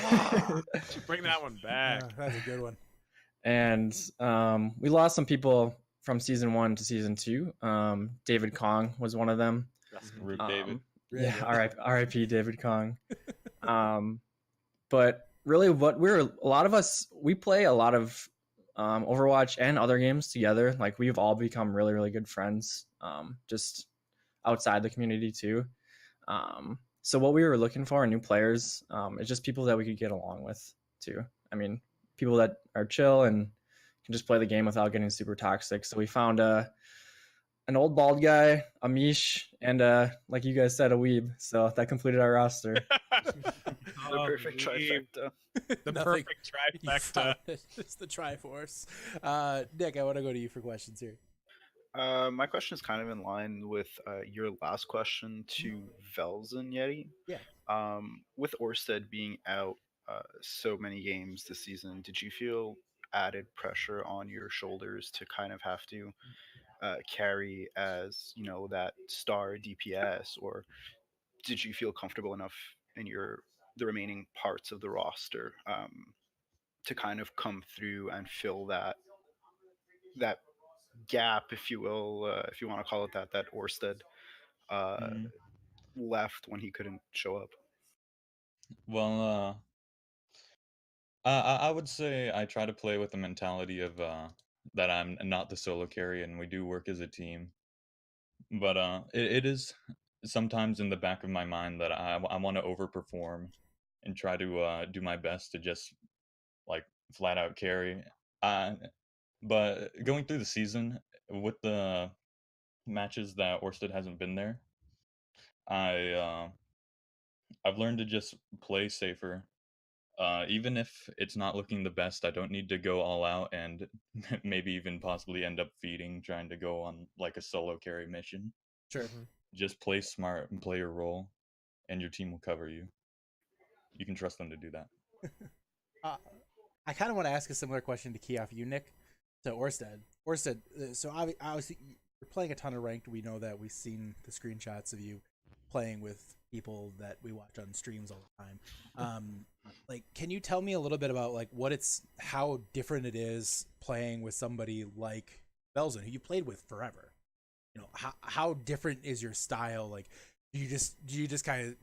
Should bring that one back. That's a good one. And we lost some people from season 1 to season 2. David Kong was one of them. Rip David. Yeah, R.I.P. David Kong. But really, a lot of us, we play a lot of Overwatch and other games together. Like, we've all become really, really good friends, just outside the community too. So what we were looking for in new players is just people that we could get along with too. I mean, people that are chill and can just play the game without getting super toxic. So we found an old bald guy, a Mish, and like you guys said, a weeb. So that completed our roster. The perfect trifecta. The Nothing- perfect trifecta. It's the Triforce. Nick, I want to go to you for questions here. My question is kind of in line with your last question to Velzen Yeti. Yeah. With Orsted being out so many games this season, did you feel added pressure on your shoulders to kind of have to carry as that star DPS, or did you feel comfortable enough in the remaining parts of the roster to kind of come through and fill that gap, if you will, if you want to call it that Orsted left when he couldn't show up? Well, I would say I try to play with the mentality of that I'm not the solo carry and we do work as a team. But it is sometimes in the back of my mind that I want to overperform and try to do my best to just like flat out carry. But going through the season with the matches that Orsted hasn't been there, I've learned to just play safer. Even if it's not looking the best, I don't need to go all out and maybe even possibly end up feeding, trying to go on like a solo carry mission. Sure. Just play smart and play your role, and your team will cover you. You can trust them to do that. I kind of want to ask a similar question to key off you, Nick, to Orsted. Orsted, so obviously you're playing a ton of ranked. We know that. We've seen the screenshots of you playing with people that we watch on streams all the time. Like, can you tell me a little bit about like how different it is playing with somebody like Belzen, who you played with forever? You know, how different is your style? Like, do you just kind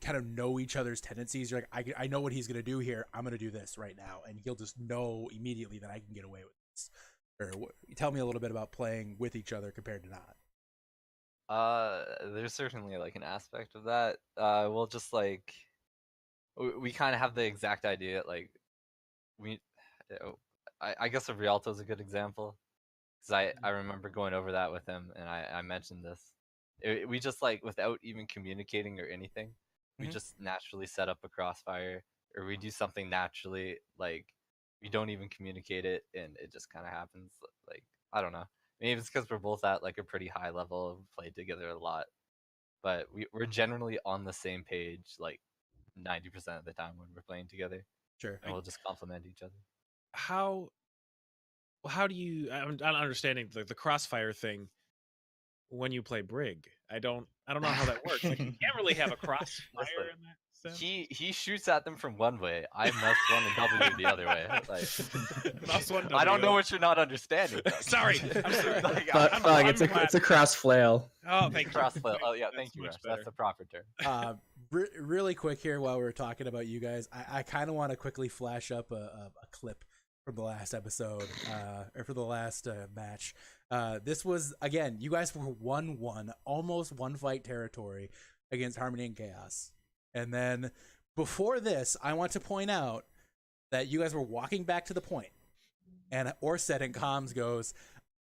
of know each other's tendencies? You're like, I know what he's gonna do here. I'm gonna do this right now, and he'll just know immediately that I can get away with this. Or tell me a little bit about playing with each other compared to not. There's certainly like an aspect of that. We'll just like we kind of have the exact idea. Like I guess a Rialto is a good example because I remember going over that with him and I mentioned this. We just like without even communicating or anything, we just naturally set up a crossfire or we do something naturally. Like we don't even communicate it and it just kind of happens. Like I don't know. Maybe it's because we're both at like a pretty high level, we've played together a lot, but we're generally on the same page like 90% of the time when we're playing together. Sure. And we'll just complement each other. How do you? I'm not understanding the crossfire thing when you play Brig. I don't know how that works. Like, you can't really have a crossfire in that sense. He shoots at them from one way. I mouse one and W the other way. Like, Mouse one, I don't W. know what you're not understanding. Sorry. I'm sorry. Like, But it's a cross flail. Oh, thank you. Crossflow. Oh yeah, That's thank you, much Rush. better. That's the proper term. Really quick here while we're talking about you guys, I kind of want to quickly flash up a clip from the last episode or for the last match. This was, again, you guys were 1-1, almost one fight territory against Harmony and Chaos. And then before this, I want to point out that you guys were walking back to the point, and Orsted in comms goes,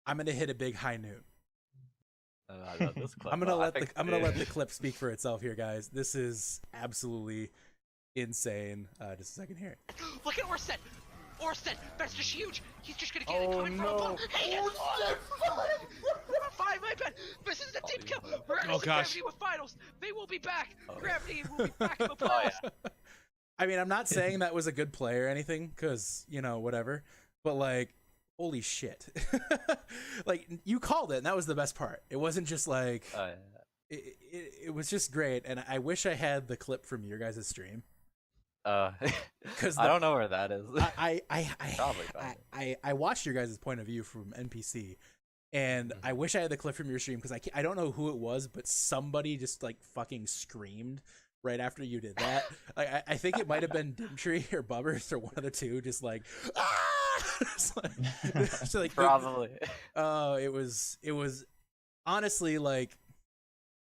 "I'm gonna hit a big high noon." I'm gonna let the clip speak for itself here, guys. This is absolutely insane. Just a second here. Look at Orsted! Orsted! That's just huge! He's just gonna get it coming from above! Hey, Five, my bad! This is the team kill! We're gonna see Gravity with finals! They will be back! Gravity will be back in the playoffs! I mean, I'm not saying that was a good play or anything, because, whatever. But, like, holy shit. Like, you called it, and that was the best part. It wasn't just like it was just great, and I wish I had the clip from your guys' stream. Because I don't know where that is. I watched your guys' point of view from NPC, and I wish I had the clip from your stream, because I don't know who it was, but somebody just like fucking screamed right after you did that. Like, I think it might have been Dimtree or Bubbers or one of the two, just like, like Probably. It was honestly, like,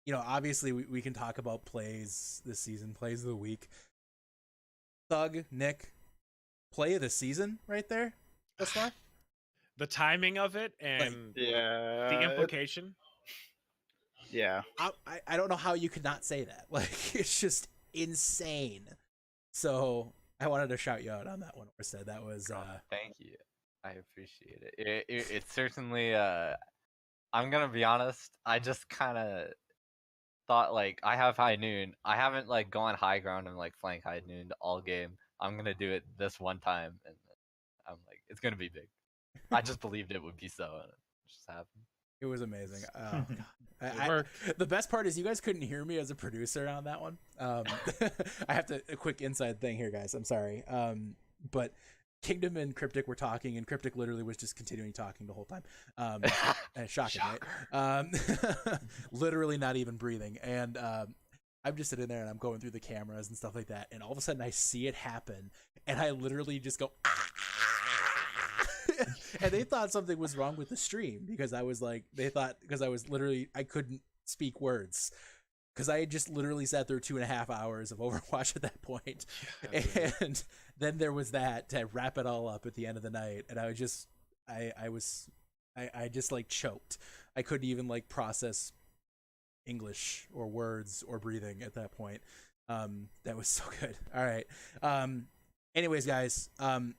you know, obviously we can talk about plays this season, plays of the week. Thug, Nick, play of the season right there thus far. The timing of it and the implication. Yeah. I don't know how you could not say that. Like, it's just insane. So I wanted to shout you out on that one, or said that was thank you. I appreciate it. It's certainly I'm gonna be honest, I just kinda thought, like, I have high noon. I haven't like gone high ground and like flank high noon all game. I'm gonna do it this one time, and I'm like, it's gonna be big. I just believed it would be so, and it just happened. It was amazing. Oh, God. The best part is you guys couldn't hear me as a producer on that one. I have a quick inside thing here, guys. I'm sorry. But Kingdom and Cryptic were talking, and Cryptic literally was just continuing talking the whole time. Shocking, right? Literally not even breathing. And I'm just sitting there, and I'm going through the cameras and stuff like that, and all of a sudden I see it happen, and I literally just go, and they thought something was wrong with the stream, because I was like, I couldn't speak words, because I had just literally sat through 2.5 hours of Overwatch at that point. And then there was that to wrap it all up at the end of the night, and I just like choked. I couldn't even like process English or words or breathing at that point. That was so good. All right. Anyways, guys, you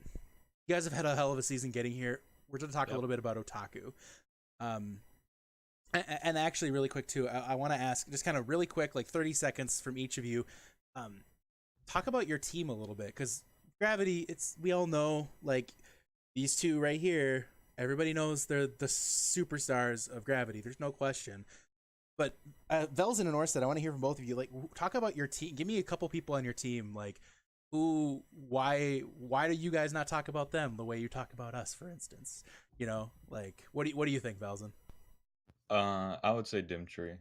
guys have had a hell of a season getting here. We're going to talk a little bit about Otaku. And actually, really quick, too, I want to ask, just kind of really quick, like 30 seconds from each of you, talk about your team a little bit, because Gravity, we all know, like, these two right here, everybody knows they're the superstars of Gravity. There's no question. But Velzen and Orsted, I want to hear from both of you. Like, talk about your team. Give me a couple people on your team, like, why do you guys not talk about them the way you talk about us, for instance? You know, like, what do you think, Velzen? I would say Dimtree.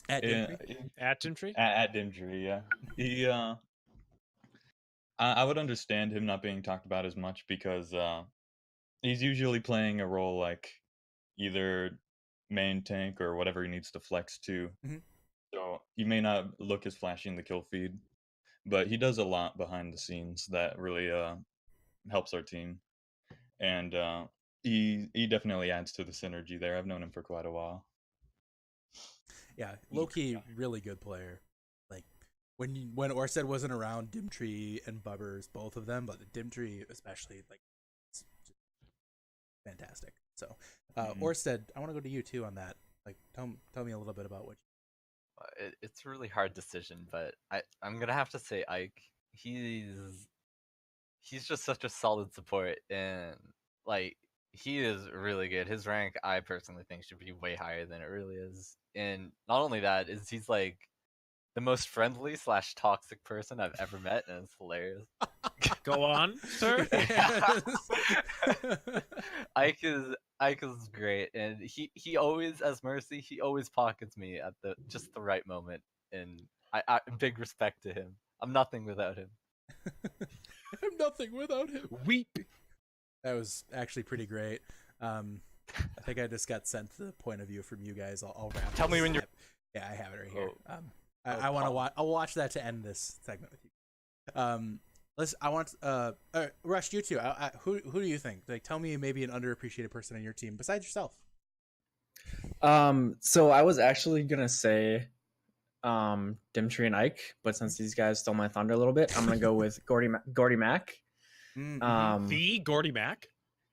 At Dimtree? At Dimtree? At Dimtree, yeah. He I would understand him not being talked about as much, because he's usually playing a role like either main tank or whatever he needs to flex to. So he may not look as flashy in the kill feed, but he does a lot behind the scenes that really helps our team. And he definitely adds to the synergy there. I've known him for quite a while. Yeah, low-key, really good player. Like, when Orsted wasn't around, Dimtree and Bubbers, both of them, but Dimtree especially, like, it's just fantastic. So, Orsted, I want to go to you too on that. Like, tell me a little bit about what It's a really hard decision, but I'm gonna have to say Ike. He's just such a solid support, and like, he is really good. His rank, I personally think, should be way higher than it really is. And not only that, is he's like the most friendly / toxic person I've ever met, and it's hilarious. Go on, sir. Ike is great, and he always, as Mercy, he always pockets me at just the right moment, and I big respect to him. I'm nothing without him. I'm nothing without him. Weep. That was actually pretty great. I think I just got sent the point of view from you guys. I'll wrap. Tell me when you're. Yeah, I have it right here. I want to watch. I'll watch that to end this segment with you. I want Rush, you too. Who do you think? Like, tell me maybe an underappreciated person on your team besides yourself. So I was actually gonna say Dimtree and Ike, but since these guys stole my thunder a little bit, I'm gonna go with Gordy Mack. The Gordy Mack,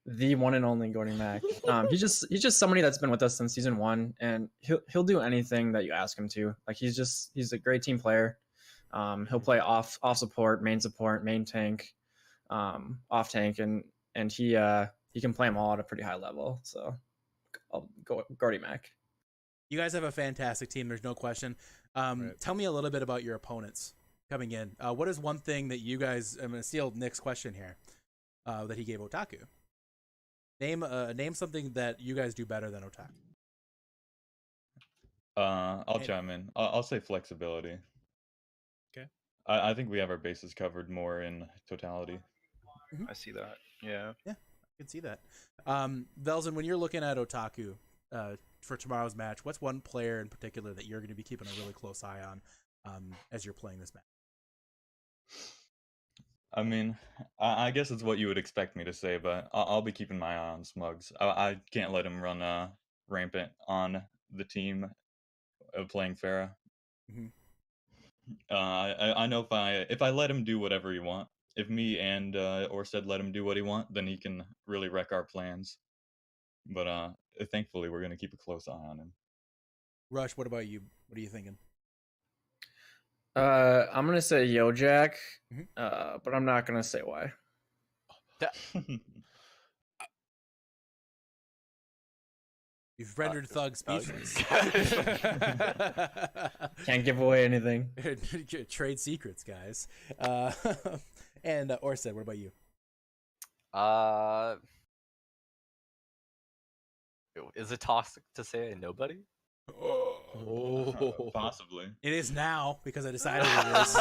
the one and only Gordy Mack. He's just somebody that's been with us since season 1, and he'll do anything that you ask him to. Like, he's a great team player. He'll play off support, main tank, off tank, and he he can play them all at a pretty high level. So I'll go Guardy Mac. You guys have a fantastic team. There's no question. Tell me a little bit about your opponents coming in. What is one thing that you guys? I'm going to steal Nick's question here that he gave Otaku. Name something that you guys do better than Otaku. I'll chime in. I'll say flexibility. Okay. I think we have our bases covered more in totality. I see that. Yeah. Yeah, I can see that. Velzen, when you're looking at Otaku for tomorrow's match, what's one player in particular that you're going to be keeping a really close eye on as you're playing this match? I mean, I guess it's what you would expect me to say, but I'll be keeping my eye on Smugs. I can't let him run rampant on the team of playing Pharah. Mm-hmm. I know if I let him do whatever he want, if me and Orsted let him do what he want, then he can really wreck our plans. But thankfully, we're gonna keep a close eye on him. Rush, what about you? What are you thinking? I'm gonna say Yo Jack, Mm-hmm. but I'm not gonna say why. You've rendered Thug speechless. Can't give away anything. Trade secrets, guys. And Orsted, what about you? Is it toxic to say nobody? Oh, possibly. It is now because I decided it is.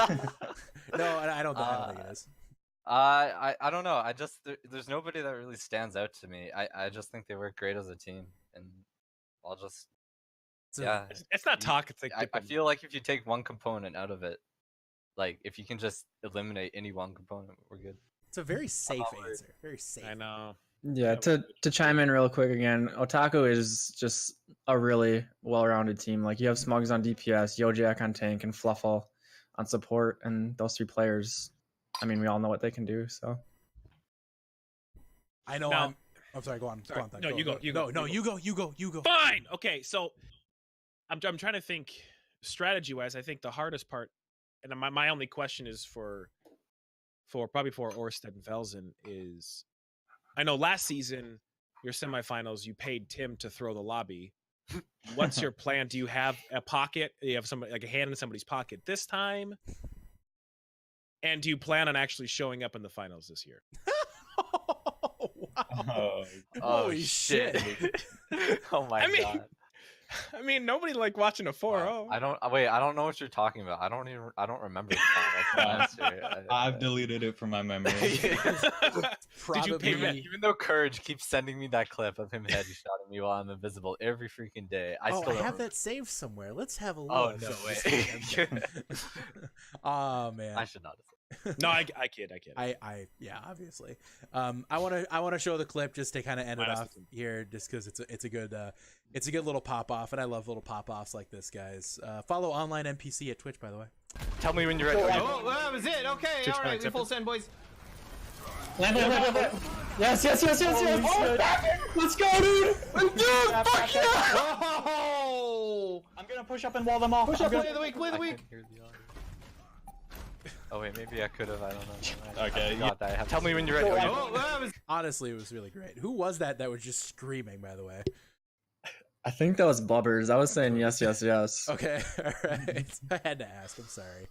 No, I don't think it is. I don't know. There's nobody that really stands out to me. I just think they work great as a team, and I'll just It's not talk. It's like I feel like if you take one component out of it, like if you can just eliminate any one component, we're good. It's a very safe answer. Very safe. I know. Yeah, to chime in real quick again, Otaku is just a really well-rounded team. Like you have Smugs on DPS, Yojack on tank, and Fluffle on support, and those three players, I mean, we all know what they can do. So I know. Now, I'm sorry. Go on. Sorry. Go on. Thug. No, you go. You go. No, you go. You go. Fine. Okay. So I'm trying to think strategy-wise. I think the hardest part, and my only question is for Orsted and Velzen is, I know last season your semifinals you paid Tim to throw the lobby. What's your plan? Do you have a pocket? Do you have somebody like a hand in somebody's pocket this time? And do you plan on actually showing up in the finals this year? Wow. Oh Holy shit! Oh my god! I mean, nobody like watching a 4-0. I don't know what you're talking about. I don't remember the finals last year. I've deleted it from my memory. Probably. Even though Courage keeps sending me that clip of him headshotting me while I'm invisible every freaking day, I have that saved somewhere. Let's have a look. Oh no way! Oh man, I should not have. No, I kid. Yeah, obviously. I want to show the clip just to kind of end it off here, just because it's a good little pop off, and I love little pop offs like this, guys. Follow Online NPC at Twitch, by the way. Tell me when you're ready. Oh, that was it. Okay, all right, we full send, boys. Land. Yes. Oh, let's go, dude. Fuck yeah. Oh! I'm gonna push up and wall them off. Push up, play of the week, play of the week. Oh wait, maybe I could have. I don't know. Okay. Tell me when you're ready. Oh, that was... Honestly, it was really great. Who was that was just screaming, by the way? I think that was Blubbers. I was saying yes. Okay, all right. I had to ask. I'm sorry.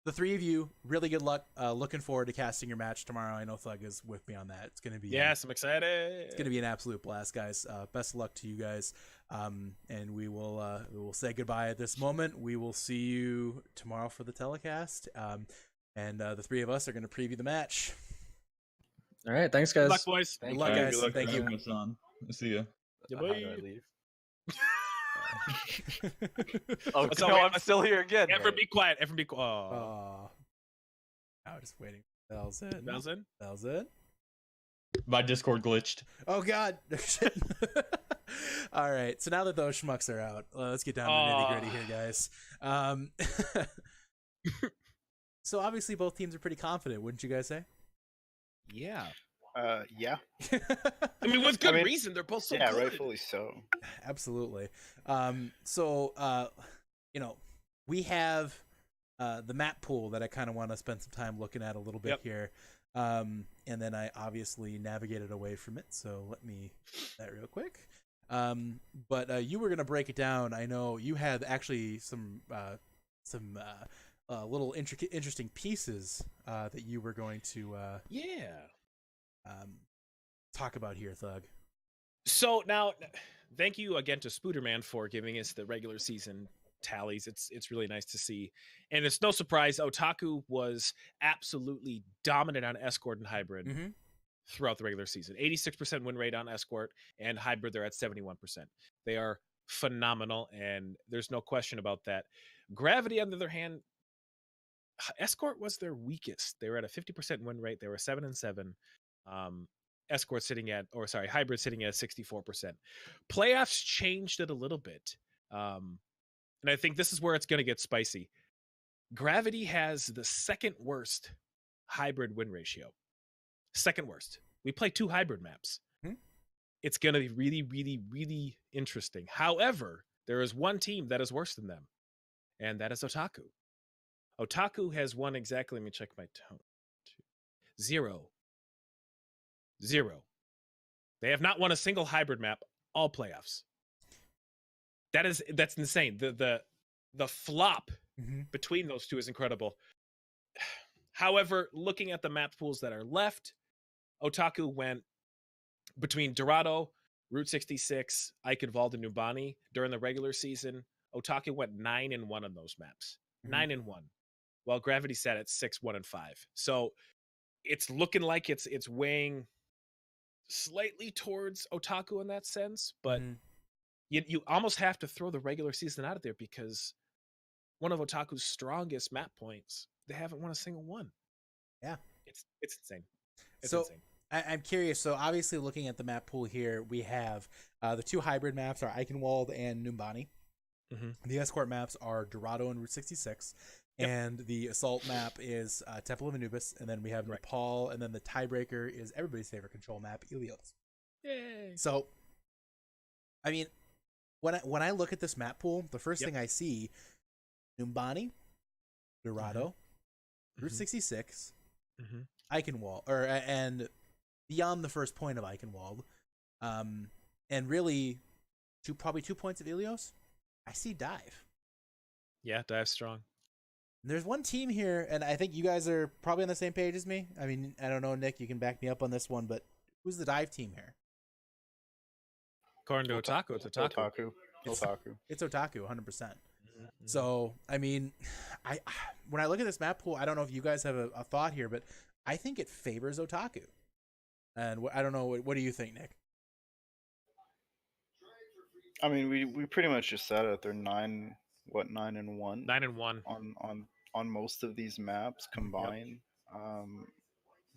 The three of you, really good luck. Looking forward to casting your match tomorrow. I know Thug is with me on that. It's gonna be I'm excited. It's gonna be an absolute blast, guys. Best of luck to you guys. And we will say goodbye at this moment. We will see you tomorrow for the telecast. And the three of us are gonna preview the match. All right, thanks, guys. Good luck, boys. Good luck, guys. Good luck. Thank you. See ya. How do I leave? Oh, no, I'm still here again. Everyone be quiet. Everyone be quiet. Oh. I was just waiting. Velzen. My Discord glitched. Oh god. All right. So now that those schmucks are out, let's get down to the nitty-gritty here, guys. So obviously both teams are pretty confident, wouldn't you guys say? Yeah. Yeah. I mean, with good reason. They're both so good. Yeah, rightfully so. Absolutely. So we have the map pool that I kind of want to spend some time looking at a little bit here. And then I obviously navigated away from it. So let me do that real quick. But you were gonna break it down. I know you had actually some little interesting pieces that you were going to talk about here, Thug. So now, thank you again to Spooderman for giving us the regular season tallies. It's really nice to see, and it's no surprise Otaku was absolutely dominant on Escort and Hybrid throughout the regular season. 86% win rate on Escort, and Hybrid they're at 71%. They are phenomenal, and there's no question about that. Gravity, on the other hand, Escort was their weakest. They were at a 50% win rate. They were 7-7. Escort sitting at, or sorry, Hybrid sitting at 64%. Playoffs changed it a little bit. And I think this is where it's going to get spicy. Gravity has the second worst Hybrid win ratio. Second worst. We play 2 Hybrid maps. It's going to be really, really, really interesting. However, there is one team that is worse than them, and that is Otaku. Otaku has won exactly, let me check my tone. 0. They have not won a single Hybrid map all playoffs. That's insane. The flop between those two is incredible. However, looking at the map pools that are left, Otaku went between Dorado, Route 66, Eichenwald, and Numbani during the regular season. Otaku went 9-1 on those maps. 9-1. While Gravity sat at 6-1-5. So it's looking like it's weighing slightly towards Otaku in that sense, but you almost have to throw the regular season out of there because one of Otaku's strongest map points, they haven't won a single one. Yeah. It's insane. It's so insane. I'm curious. So obviously looking at the map pool here, we have the 2 Hybrid maps are Eichenwald and Numbani. The Escort maps are Dorado and Route 66. And the Assault map is Temple of Anubis. And then we have Nepal. And then the tiebreaker is everybody's favorite control map, Ilios. Yay. So, I mean, when I look at this map pool, the first thing I see, Numbani, Dorado, Route 66, Eichenwald, and beyond the first point of Eichenwald, and really probably 2 points of Ilios, I see Dive. Yeah, Dive's strong. There's one team here, and I think you guys are probably on the same page as me. I mean, I don't know, Nick, you can back me up on this one, but who's the Dive team here? According to Otaku, it's Otaku. It's Otaku, 100%. So, I mean, when I look at this map pool, I don't know if you guys have a thought here, but I think it favors Otaku. And I don't know, what do you think, Nick? I mean, we pretty much just said it. They're 9-1? 9-1 on most of these maps combined.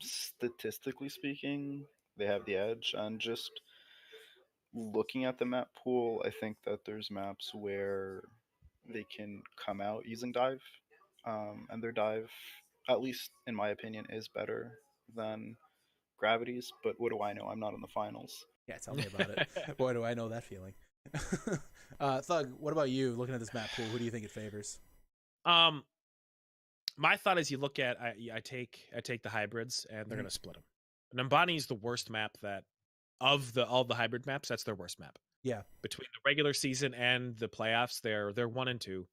Statistically speaking, they have the edge, and just looking at the map pool, I think that there's maps where they can come out using Dive, and their Dive, at least in my opinion, is better than Gravity's. But what do I know? I'm not in the finals. Yeah, tell me about it. Boy, do I know that feeling. Thug, what about you? Looking at this map pool, who do you think it favors? My thought is you look at I take the hybrids and they're gonna split them. Numbani is the worst map that of all the hybrid maps. That's their worst map. Yeah, between the regular season and the playoffs, they're 1 and 2.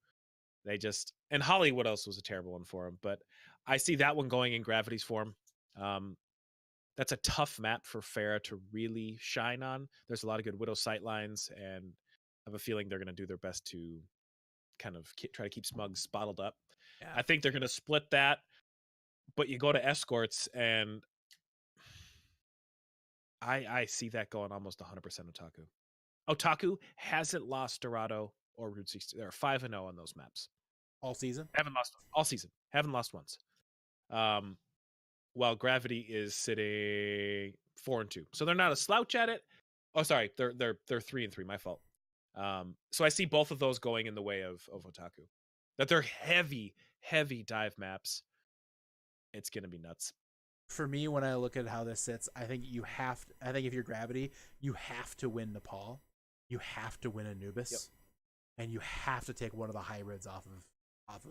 They just, and Hollywood else was a terrible one for them, but I see that one going in Gravity's form. That's a tough map for Farah to really shine on. There's a lot of good Widow sightlines, and I have a feeling they're going to do their best to kind of try to keep Smugs bottled up. Yeah. I think they're going to split that, but you go to Escorts, and I see that going almost 100% Otaku. Otaku hasn't lost Dorado or Route 60. They're 5-0 on those maps. All season? Haven't lost all season. Haven't lost once. While Gravity is sitting 4-2. So they're not a slouch at it. Oh, sorry. They're 3-3. My fault. So I see both of those going in the way of Otaku. That they're heavy dive maps. It's gonna be nuts. For me, when I look at how this sits, I think if you're Gravity, you have to win Nepal. You have to win Anubis. Yep. And you have to take one of the hybrids off of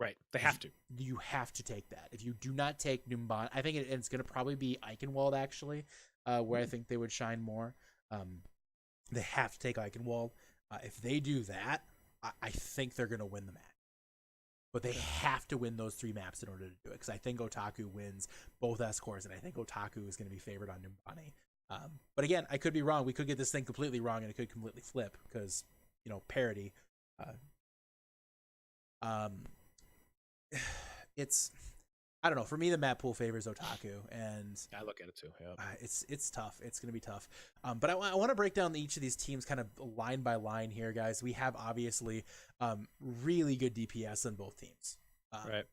Right. They have to. You have to take that. If you do not take Numbani, I think it's going to probably be Eichenwald, actually, where I think they would shine more. They have to take Eichenwald. If they do that, I think they're going to win the match. But they have to win those 3 maps in order to do it, because I think Otaku wins both S-cores, and I think Otaku is going to be favored on Numbani. But again, I could be wrong. We could get this thing completely wrong, and it could completely flip, because, parity. It's, I don't know. For me, the map pool favors Otaku, and I look at it too. Yeah. it's tough. It's going to be tough. But I want to break down each of these teams kind of line by line here, guys. We have obviously really good DPS on both teams. Right.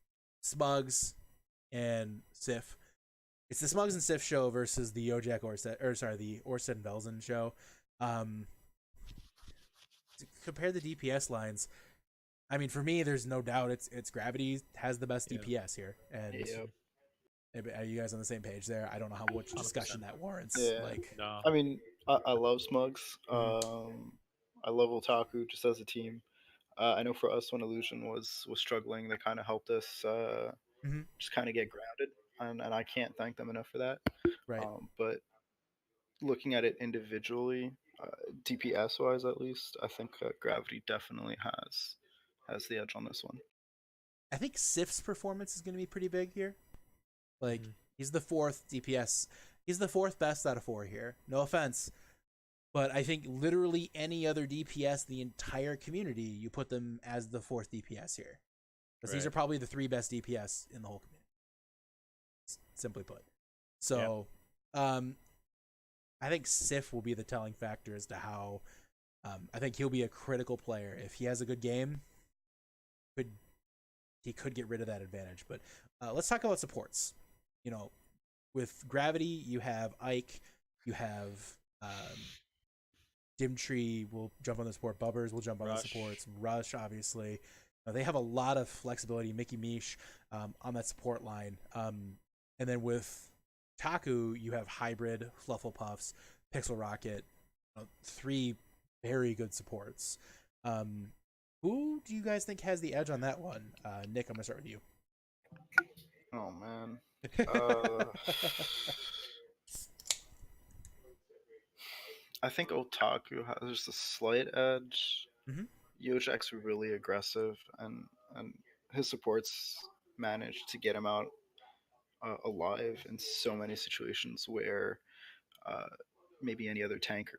Smugs and Sif. It's the Smugs and Sif show versus the Ojak the Orsted and Velzen show. To compare the DPS lines, I mean, for me, there's no doubt it's Gravity has the best DPS here, and are you guys on the same page there? I don't know how much discussion that warrants. Yeah. Like, No. I mean, I love Smugs. I love Otaku just as a team. I know for us when Illusion was struggling, they kind of helped us just kind of get grounded, and I can't thank them enough for that. right? But looking at it individually, DPS wise at least, I think Gravity definitely has the edge on this one. I think Sif's performance is going to be pretty big here. Like, he's the 4th DPS. He's the 4th best out of 4 here. No offense. But I think literally any other DPS in the entire community, you put them as the 4th DPS here. Because these are probably the 3 best DPS in the whole community. Simply put. So, I think Sif will be the telling factor as to how... I think he'll be a critical player. If he has a good game, he could get rid of that advantage. But let's talk about supports. With Gravity, you have Ike, you have Dimtree will jump on the support, Bubbers will jump on the supports, Rush, obviously. They have a lot of flexibility, Mickey Mish on that support line. And then with Taku, you have Hybrid, Flufflepuffs, Pixel Rocket, 3 very good supports. Who do you guys think has the edge on that one? Nick, I'm going to start with you. Oh, man. I think Otaku has just a slight edge. Yojak's really aggressive, and his supports managed to get him out alive in so many situations where maybe any other tank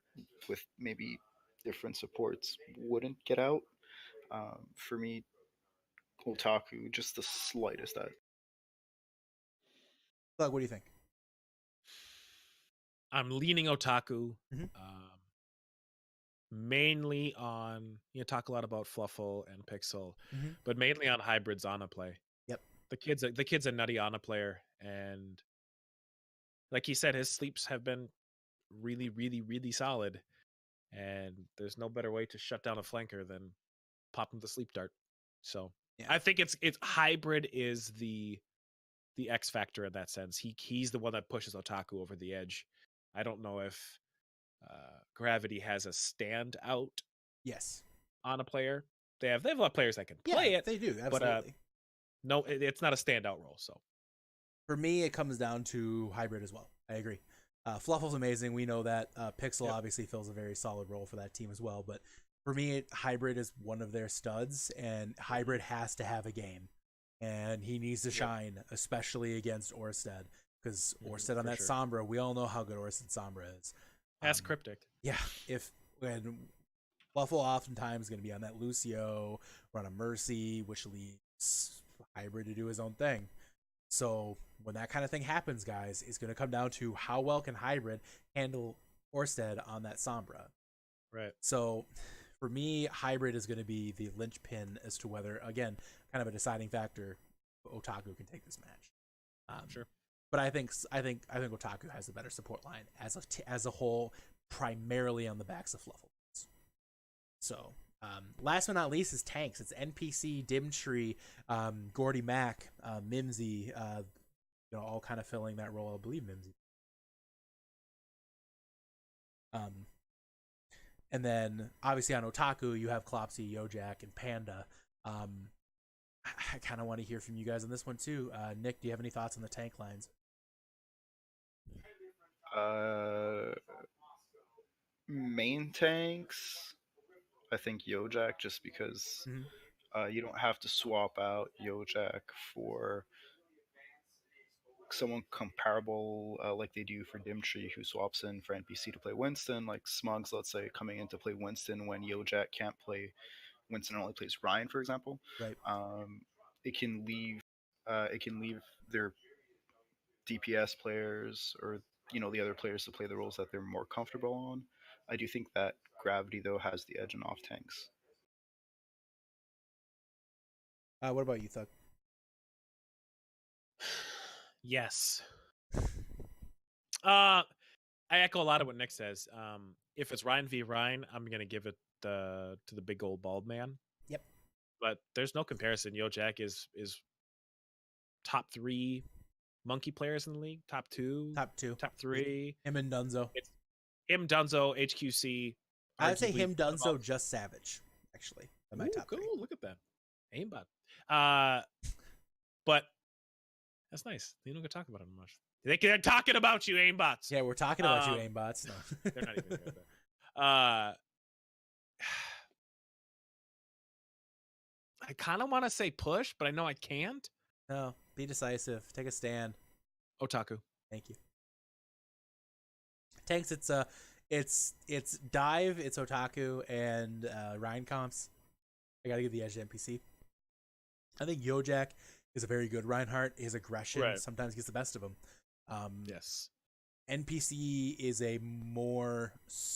with maybe different supports wouldn't get out. For me, Otaku, just the slightest edge. Doug, what do you think? I'm leaning Otaku. Mainly on, talk a lot about Fluffle and Pixel, but mainly on Hybrid's Ana play. Yep. The kid's a nutty Ana player, and like he said, his sleeps have been really, really, really solid. And there's no better way to shut down a flanker than pop him the sleep dart. So I think it's Hybrid is the X factor in that sense. He's the one that pushes Otaku over the edge. I don't know if Gravity has a standout. Yes. On a player, they have a lot of players that can play it. They do, absolutely. But no, it's not a standout role. So for me, it comes down to Hybrid as well. I agree. Fluffle's amazing. We know that. Pixel obviously fills a very solid role for that team as well. But for me, Hybrid is one of their studs, and Hybrid has to have a game, and he needs to shine, especially against Orsted, because Orsted on that Sombra, we all know how good Orsted Sombra is. That's cryptic. Yeah, when Fluffle oftentimes is going to be on that Lucio or on a Mercy, which leaves Hybrid to do his own thing. So when that kind of thing happens, guys, it's going to come down to how well can Hybrid handle Orsted on that Sombra. Right. So for me, Hybrid is going to be the linchpin as to whether, again, kind of a deciding factor, Otaku can take this match. Sure. But I think Otaku has the better support line as a whole, primarily on the backs of Fluffle. So, last but not least is tanks. It's NPC, Dimtree, Gordy Mac, Mimsy, all kind of filling that role. I believe Mimsy. And then obviously on Otaku you have Klopsy, Yojak, and Panda. I kind of want to hear from you guys on this one too. Nick, do you have any thoughts on the tank lines? Main tanks, I think Yojak, just because you don't have to swap out Yojak for someone comparable like they do for Dimtree, who swaps in for NPC to play Winston, like Smugs, let's say, coming in to play Winston when Yojak can't play Winston and only plays Ryan, for example. Right. It can leave their DPS players or the other players to play the roles that they're more comfortable on. I do think that Gravity though has the edge in off tanks. What about you, Thug? Yes. I echo a lot of what Nick says. If it's Ryan v Ryan, I'm gonna give it to the big old bald man. Yep. But there's no comparison. Yojak is top 3 monkey players in the league. Top 2. Top 2. Top 3. Him and Dunzo. It's him, Dunzo, HQC. I'd say him, arguably Dunzo, just Savage. Actually, in my top cool. 3. Look at that. Aimbot. But that's nice. They don't get to talk about him much. They're talking about you, aimbots. Yeah, we're talking about you, aimbots. No. They're not even good. I kind of want to say push, but I know I can't. No, be decisive. Take a stand. Otaku. Thank you. Tanks, it's Dive, it's Otaku, and Ryan comps. I gotta give the edge to NPC. I think Yojak is a very good Reinhardt. His aggression sometimes gets the best of him. Yes. NPC is a more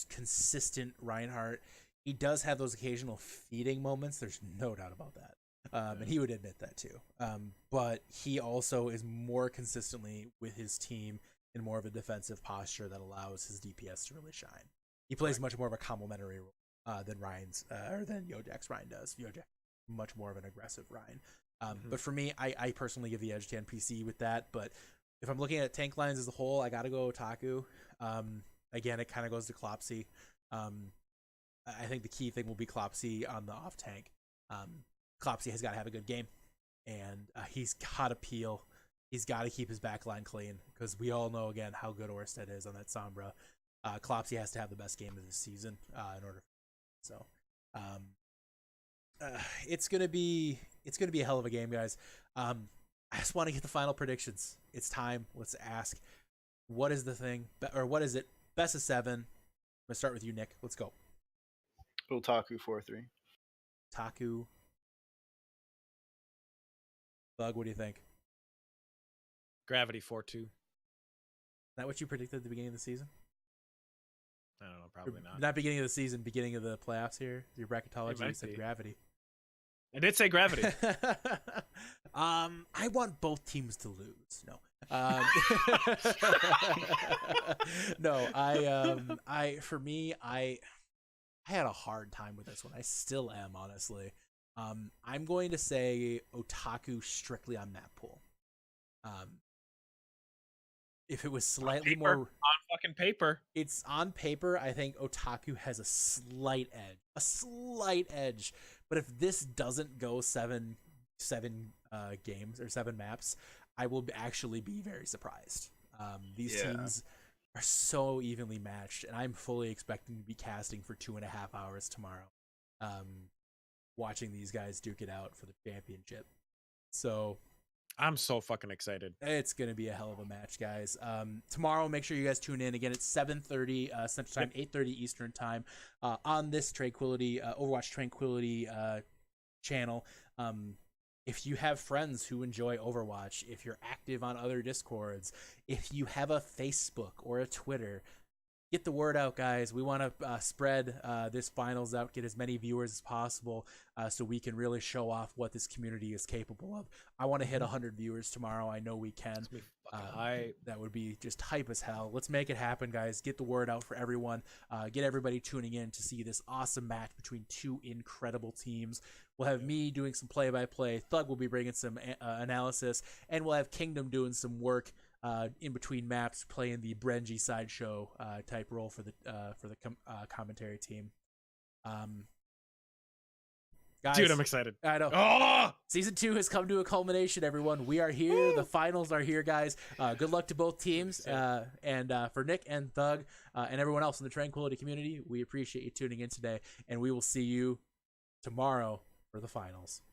consistent Reinhardt. He does have those occasional feeding moments. There's no doubt about that. And he would admit that too. But he also is more consistently with his team in more of a defensive posture that allows his DPS to really shine. He plays much more of a complementary role than Yojak's Ryan does. Yojak, much more of an aggressive Ryan. But for me, I personally give the edge to NPC with that. But if I'm looking at tank lines as a whole, I got to go Otaku. Again, it kind of goes to Klopsy. I think the key thing will be Klopsy on the off tank. Klopsy has got to have a good game, and he's got to peel. He's got to keep his back line clean, because we all know, again, how good Orsted is on that Sombra. Klopsy has to have the best game of the season in order. So it's gonna be a hell of a game, guys. I just want to get the final predictions. It's time. Let's ask, what is the thing, or what is it? Best of 7. I'm gonna start with you, Nick. Let's go. Otaku 4-3. Taku. Bug, what do you think? Gravity 4-2. Is that what you predicted at the beginning of the season? I don't know, probably not. Not beginning of the season, beginning of the playoffs here. Your bracketology said be. Gravity. I did say Gravity. I want both teams to lose. No. No, I had a hard time with this one. I still am, honestly. I'm going to say Otaku strictly on map pool. If it was slightly on more fucking paper, it's on paper. I think Otaku has a slight edge. But if this doesn't go seven games or 7 maps, I will actually be very surprised. These teams are so evenly matched, and I'm fully expecting to be casting for 2.5 hours tomorrow, watching these guys duke it out for the championship. So I'm so fucking excited. It's going to be a hell of a match, guys. Tomorrow, make sure you guys tune in. Again, it's 7:30 Central Time, 8:30 Eastern Time on this Tranquility, Overwatch Tranquility channel. If you have friends who enjoy Overwatch, if you're active on other Discords, if you have a Facebook or a Twitter, get the word out, guys. We want to spread this finals out, get as many viewers as possible, so we can really show off what this community is capable of. I want to hit 100 viewers tomorrow. I know we can. That would be just hype as hell. Let's make it happen, guys. Get the word out for everyone. Get everybody tuning in to see this awesome match between 2 incredible teams. We'll have me doing some play-by-play. Thug will be bringing some analysis, and we'll have Kingdom doing some work in between maps, playing the Brenji sideshow type role for the commentary team. Guys, Dude, I'm excited. I know. Oh! Season 2 has come to a culmination, everyone. We are here. The finals are here, guys. Good luck to both teams. And for Nick and Thug and everyone else in the Tranquility community, we appreciate you tuning in today. And we will see you tomorrow for the finals.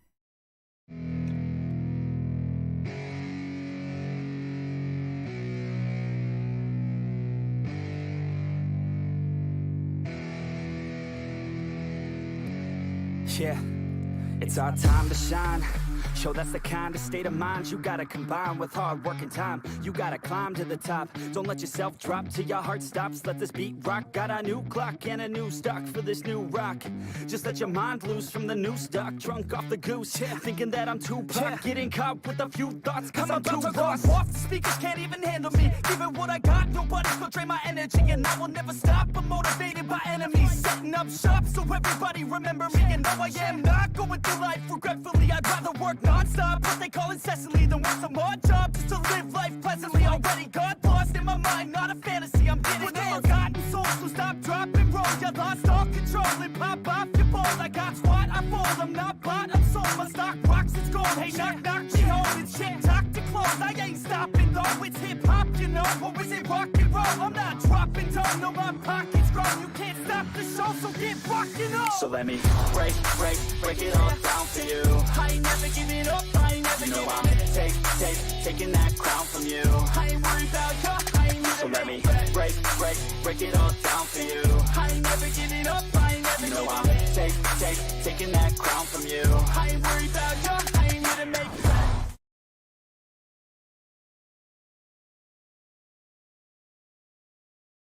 Yeah, it's our time to shine. Show that's the kind of state of mind you gotta combine with hard work and time. You gotta climb to the top. Don't let yourself drop till your heart stops. Let this beat rock. Got a new clock and a new stock for this new rock. Just let your mind loose from the new stock. Drunk off the goose, thinking that I'm too pop. Getting caught with a few thoughts cause I'm too lost. Off the speakers can't even handle me. Give it what I got, nobody's gonna drain my energy. And I will never stop, I'm motivated by enemies. Setting up shop so everybody remember me. And no, I am not going through life regretfully. I'd rather work non-stop, what they call incessantly, than work some more job just to live life pleasantly. Already got lost in my mind, not a fantasy, I'm getting with a forgotten soul, so stop, drop, and roll. You lost all control and pop off your balls. I got squat, I fold, I'm not bought, I'm sold. My stock rocks, it's gold. Hey, knock, knock, she holding shit, talk to close. I ain't stopping though, it's hip-hop, you know. Or is it rock and roll? I'm not dropping down, no, my pocket's grown. You can't stop the show, so get rockin' on. So let me break it all down for you. I ain't never giving up, I ain't never giving up. Taking that crown from you. I ain't worried about you, I ain't never. So let me break it all down for you. I ain't never giving up, I ain't never giving up. I'm taking that crown from you. I ain't worried about you.